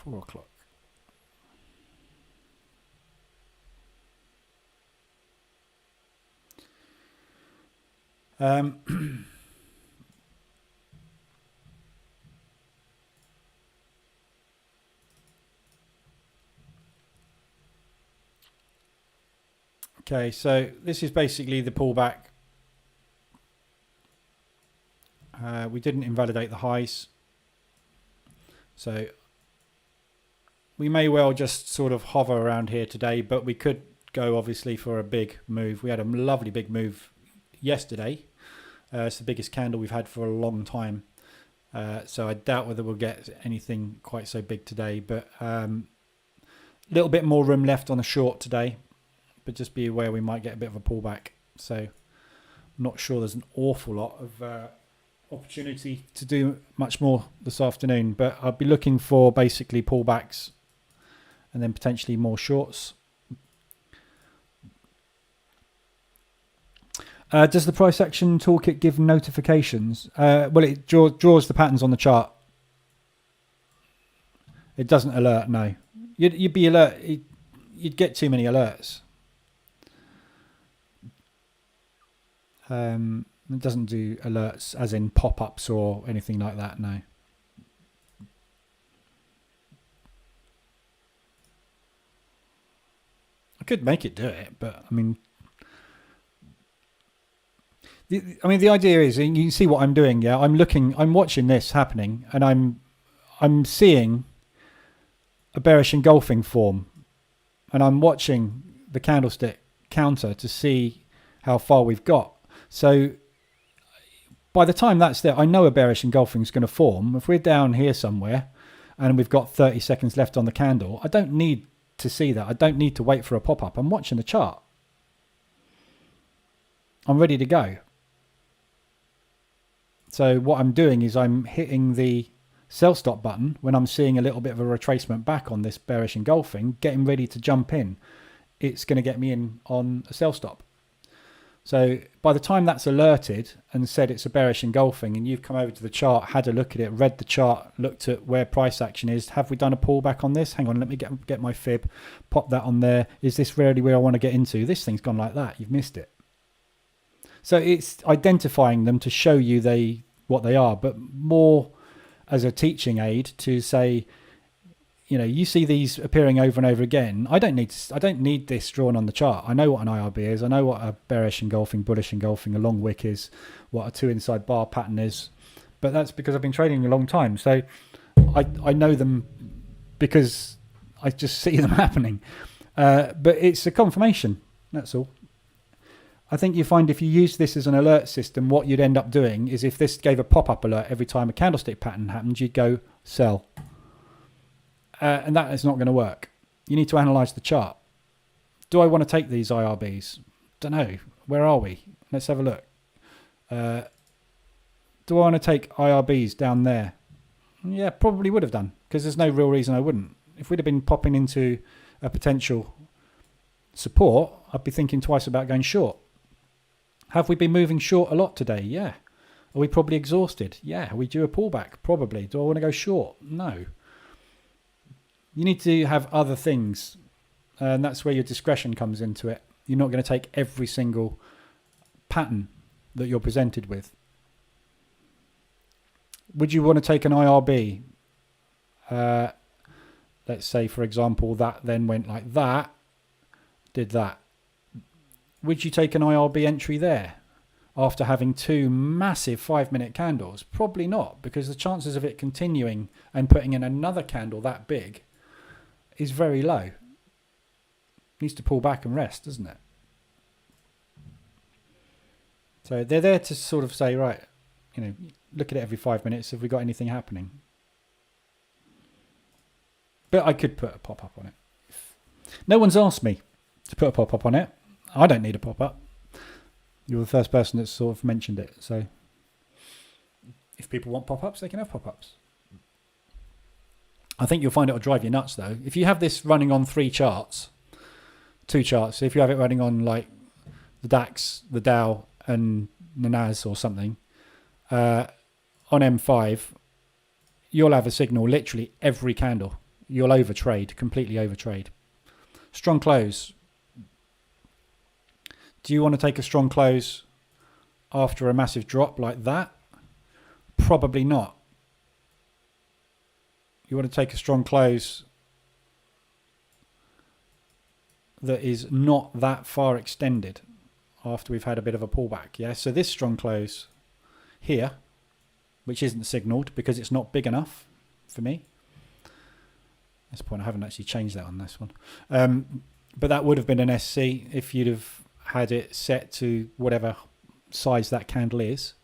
$4 o'clock. Okay, so this is basically the pullback. We didn't invalidate the highs. So we may well just sort of hover around here today, but we could go obviously for a big move. We had a lovely big move yesterday. It's the biggest candle we've had for a long time. So I doubt whether we'll get anything quite so big today, but a little bit more room left on a short today, but just be aware we might get a bit of a pullback. So I'm not sure there's an awful lot of opportunity to do much more this afternoon, but I'll be looking for basically pullbacks and then potentially more shorts. Does the price action toolkit give notifications? Well, it draws the patterns on the chart. It doesn't alert, no. You'd be alert. You'd get too many alerts. It doesn't do alerts as in pop-ups or anything like that, no. I could make it do it, but I mean... the idea is, and you can see what I'm doing, yeah? I'm watching this happening, and I'm seeing a bearish engulfing form, and I'm watching the candlestick counter to see how far we've got. So by the time that's there, I know a bearish engulfing is going to form. If we're down here somewhere and we've got 30 seconds left on the candle, I don't need to see that. I don't need to wait for a pop-up. I'm watching the chart. I'm ready to go. So what I'm doing is I'm hitting the sell stop button when I'm seeing a little bit of a retracement back on this bearish engulfing, getting ready to jump in. It's going to get me in on a sell stop. So by the time that's alerted and said it's a bearish engulfing, and you've come over to the chart, had a look at it, read the chart, looked at where price action is, have we done a pullback on this? Hang on, let me get my fib, pop that on there. Is this really where I want to get into? This thing's gone like that. You've missed it. So it's identifying them to show you what they are, but more as a teaching aid to say, you see these appearing over and over again. I don't need this drawn on the chart. I know what an IRB is. I know what a bearish engulfing, bullish engulfing, a long wick is, what a 2 inside bar pattern is. But that's because I've been trading a long time. So I know them because I just see them happening. But it's a confirmation. That's all. I think you find if you use this as an alert system, what you'd end up doing is if this gave a pop-up alert every time a candlestick pattern happened, you'd go sell. And that is not going to work. You need to analyze the chart. Do I want to take these IRBs? Don't know. Where are we? Let's have a look. Do I want to take IRBs down there? Yeah, probably would have done, because there's no real reason I wouldn't. If we'd have been popping into a potential support, I'd be thinking twice about going short. Have we been moving short a lot today? Yeah. Are we probably exhausted? Yeah. Are we due a pullback? Probably. Do I want to go short? No. You need to have other things, and that's where your discretion comes into it. You're not going to take every single pattern that you're presented with. Would you want to take an IRB? Let's say, for example, that then went like that, did that. Would you take an IRB entry there after having 2 massive 5-minute candles? Probably not, because the chances of it continuing and putting in another candle that big is very low. Needs to pull back and rest, doesn't it? So they're there to sort of say, right, look at it every 5 minutes. Have we got anything happening? But I could put a pop-up on it. No one's asked me to put a pop-up on it. I don't need a pop-up. You're the first person that's sort of mentioned it. So if people want pop-ups, they can have pop-ups. I think you'll find it'll drive you nuts, though. If you have this running on 2 charts, if you have it running on like the DAX, the Dow, and the NAS or something, on M5, you'll have a signal literally every candle. You'll overtrade, completely overtrade. Strong close. Do you want to take a strong close after a massive drop like that? Probably not. You want to take a strong close that is not that far extended after we've had a bit of a pullback. Yeah, so this strong close here, which isn't signaled because it's not big enough for me. At this point, I haven't actually changed that on this one. But that would have been an SC if you'd have had it set to whatever size that candle is.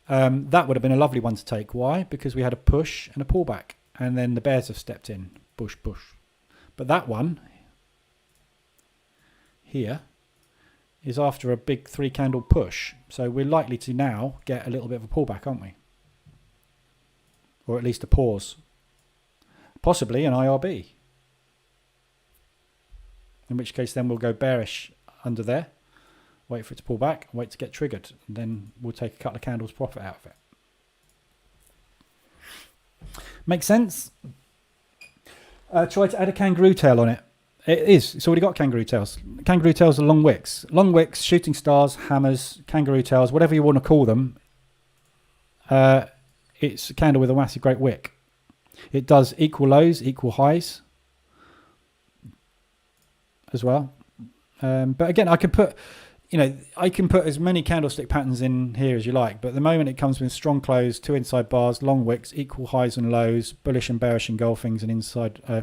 That would have been a lovely one to take. Why? Because we had a push and a pullback. And then the bears have stepped in. Push. But that one here is after a big 3 candle push. So we're likely to now get a little bit of a pullback, aren't we? Or at least a pause. Possibly an IRB. In which case then we'll go bearish under there. Wait for it to pull back. Wait to get triggered. And then we'll take a couple of candles profit out of it. Makes sense? Try to add a kangaroo tail on it. It is. It's already got kangaroo tails. Kangaroo tails are long wicks. Long wicks, shooting stars, hammers, kangaroo tails, whatever you want to call them. It's a candle with a massive great wick. It does equal lows, equal highs as well. But again, I can put as many candlestick patterns in here as you like. But at the moment, it comes with strong close, 2 inside bars, long wicks, equal highs and lows, bullish and bearish engulfings, and inside. I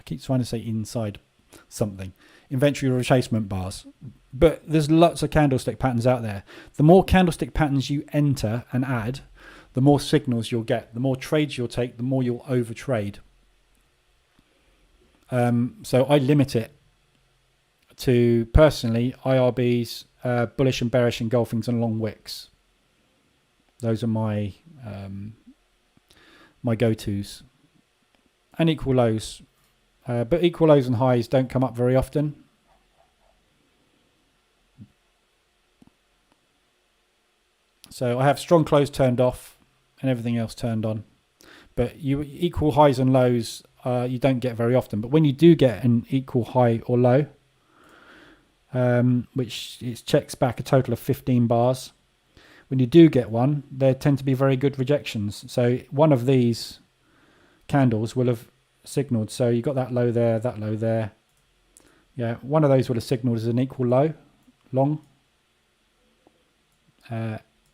keep trying to say inside something. Inventory retracement bars. But there's lots of candlestick patterns out there. The more candlestick patterns you enter and add, the more signals you'll get. The more trades you'll take, the more you'll overtrade. So I limit it to, personally, IRBs, bullish and bearish engulfings, and long wicks. Those are my my go-tos. And equal lows. But equal lows and highs don't come up very often. So I have strong close turned off and everything else turned on. But equal highs and lows you don't get very often. But when you do get an equal high or low, which it checks back a total of 15 bars. When you do get one, there tend to be very good rejections. So one of these candles will have signaled. So you got that low there, that low there. Yeah, one of those would have signaled as an equal low, long.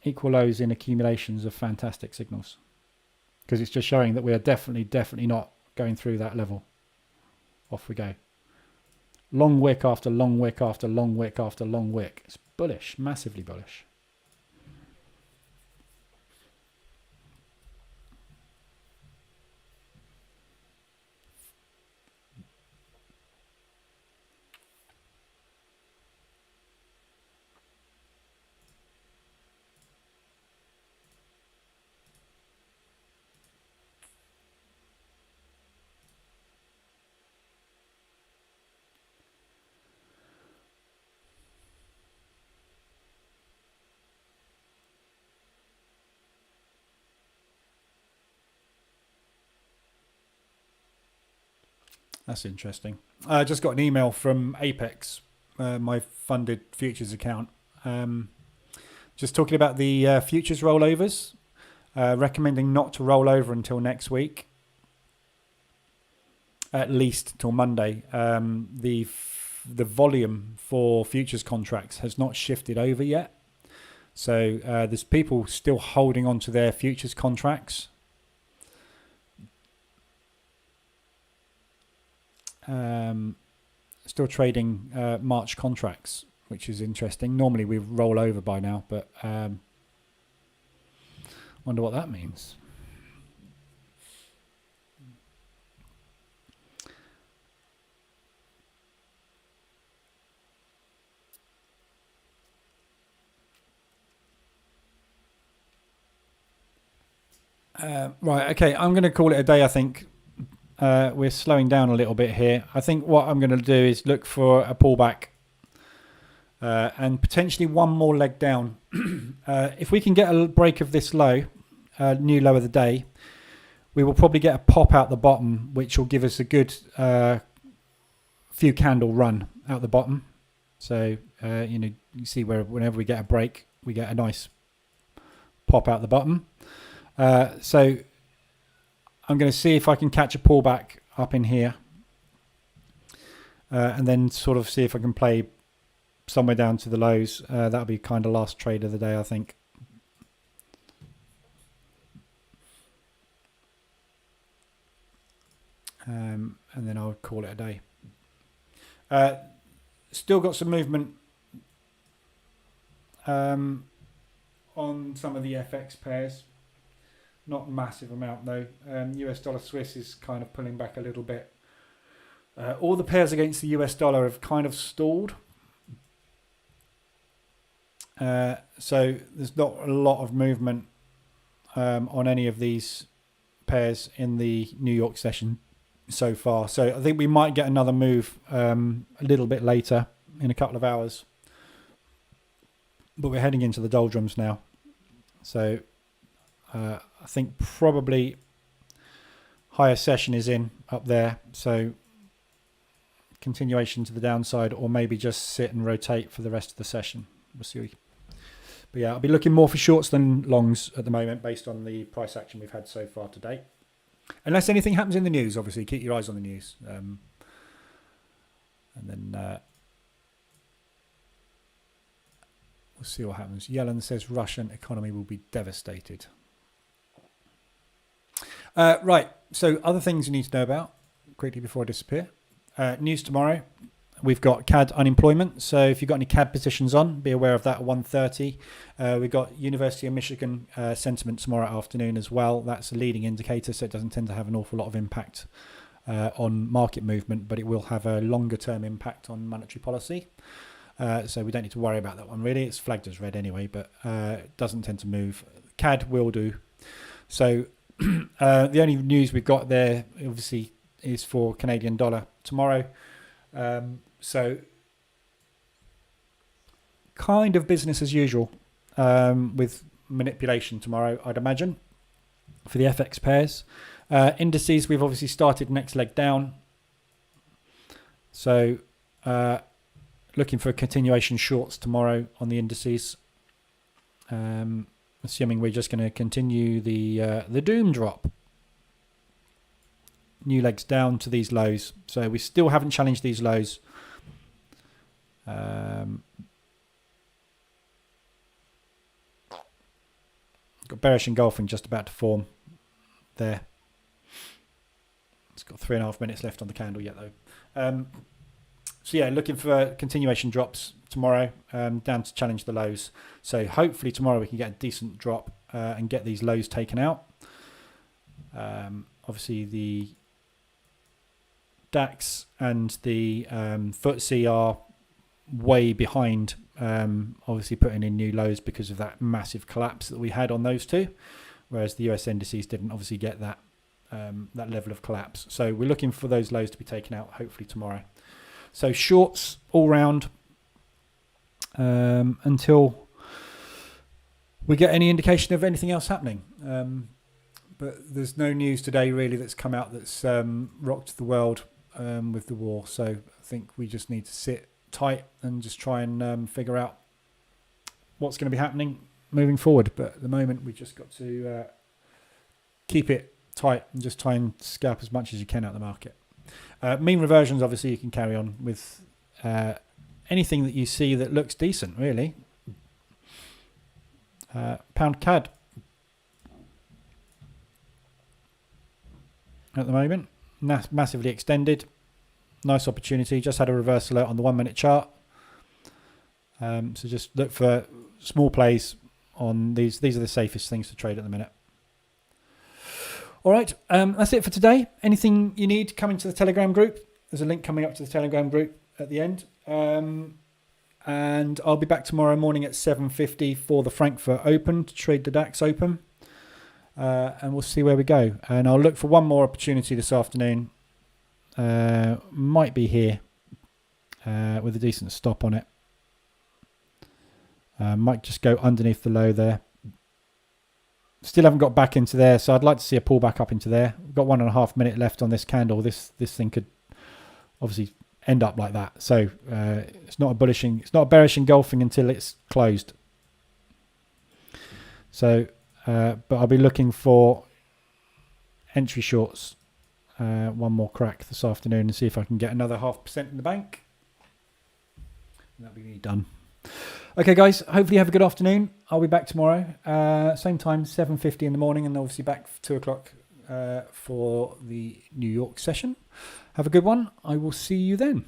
Equal lows in accumulations are fantastic signals because it's just showing that we are definitely not going through that level. Off we go. Long wick after long wick after long wick after long wick. It's bullish, massively bullish. That's interesting. I just got an email from Apex, my funded futures account, just talking about the futures rollovers, recommending not to roll over until next week, at least till Monday. The volume for futures contracts has not shifted over yet, so there's people still holding on to their futures contracts. Still trading March contracts, which is interesting. Normally we roll over by now, but wonder what that means. Right, okay, I'm going to call it a day, I think. We're slowing down a little bit here. I think what I'm going to do is look for a pullback and potentially one more leg down. If we can get a break of this low, new low of the day, we will probably get a pop out the bottom, which will give us a good few candle run out the bottom. So, you see where whenever we get a break, we get a nice pop out the bottom. So I'm going to see if I can catch a pullback up in here and then sort of see if I can play somewhere down to the lows. That'll be kind of last trade of the day, I think. And then I'll call it a day. Still got some movement on some of the FX pairs. Not massive amount though. US dollar Swiss is kind of pulling back a little bit. All the pairs against the US dollar have kind of stalled. So there's not a lot of movement on any of these pairs in the New York session so far. So I think we might get another move a little bit later in a couple of hours. But we're heading into the doldrums now. So I think probably higher session is in up there. So continuation to the downside, or maybe just sit and rotate for the rest of the session. We'll see. But yeah, I'll be looking more for shorts than longs at the moment based on the price action we've had so far today. Unless anything happens in the news, obviously, keep your eyes on the news. And then we'll see what happens. Yellen says Russian economy will be devastated. Right, so other things you need to know about quickly before I disappear. News tomorrow. We've got CAD unemployment. So if you've got any CAD positions on, be aware of that at 1:30. We've got University of Michigan sentiment tomorrow afternoon as well. That's a leading indicator, so it doesn't tend to have an awful lot of impact on market movement, but it will have a longer term impact on monetary policy. So we don't need to worry about that one really. It's flagged as red anyway, but it doesn't tend to move. CAD will do. So the only news we've got there obviously is for Canadian dollar tomorrow. So kind of business as usual with manipulation tomorrow, I'd imagine, for the FX pairs. Indices, we've obviously started next leg down. So looking for a continuation shorts tomorrow on the indices. Assuming we're just going to continue the doom drop. new legs down to these lows. So we still haven't challenged these lows. Got bearish engulfing just about to form there. It's got 3.5 minutes left on the candle yet though. So yeah, looking for continuation drops tomorrow down to challenge the lows. So hopefully tomorrow we can get a decent drop and get these lows taken out. Obviously the DAX and the FTSE are way behind, obviously putting in new lows because of that massive collapse that we had on those two, whereas the US indices didn't obviously get that that level of collapse. So we're looking for those lows to be taken out hopefully tomorrow. So shorts all round until we get any indication of anything else happening. But there's no news today really that's come out that's rocked the world with the war. So I think we just need to sit tight and just try and figure out what's going to be happening moving forward. But at the moment we just got to keep it tight and just try and scalp as much as you can out of the market. Mean reversions, obviously you can carry on with anything that you see that looks decent really. Pound CAD at the moment, massively extended, nice opportunity, just had a reversal out on the 1 minute chart. So just look for small plays on these are the safest things to trade at the minute. All right, that's it for today. Anything you need, come into the Telegram group. There's a link coming up to the Telegram group at the end. And I'll be back tomorrow morning at 7:50 for the Frankfurt Open to trade the DAX Open. And we'll see where we go. And I'll look for one more opportunity this afternoon. Might be here with a decent stop on it. Might just go underneath the low there. Still haven't got back into there, so I'd like to see a pullback up into there. We've got 1.5 minutes left on this candle. This thing could obviously end up like that. So it's not a bearish engulfing until it's closed. So, but I'll be looking for entry shorts. One more crack this afternoon and see if I can get another 0.5% in the bank. And that'll be me done. Okay, guys, hopefully you have a good afternoon. I'll be back tomorrow, same time, 7:50 in the morning, and obviously back for 2 o'clock for the New York session. Have a good one. I will see you then.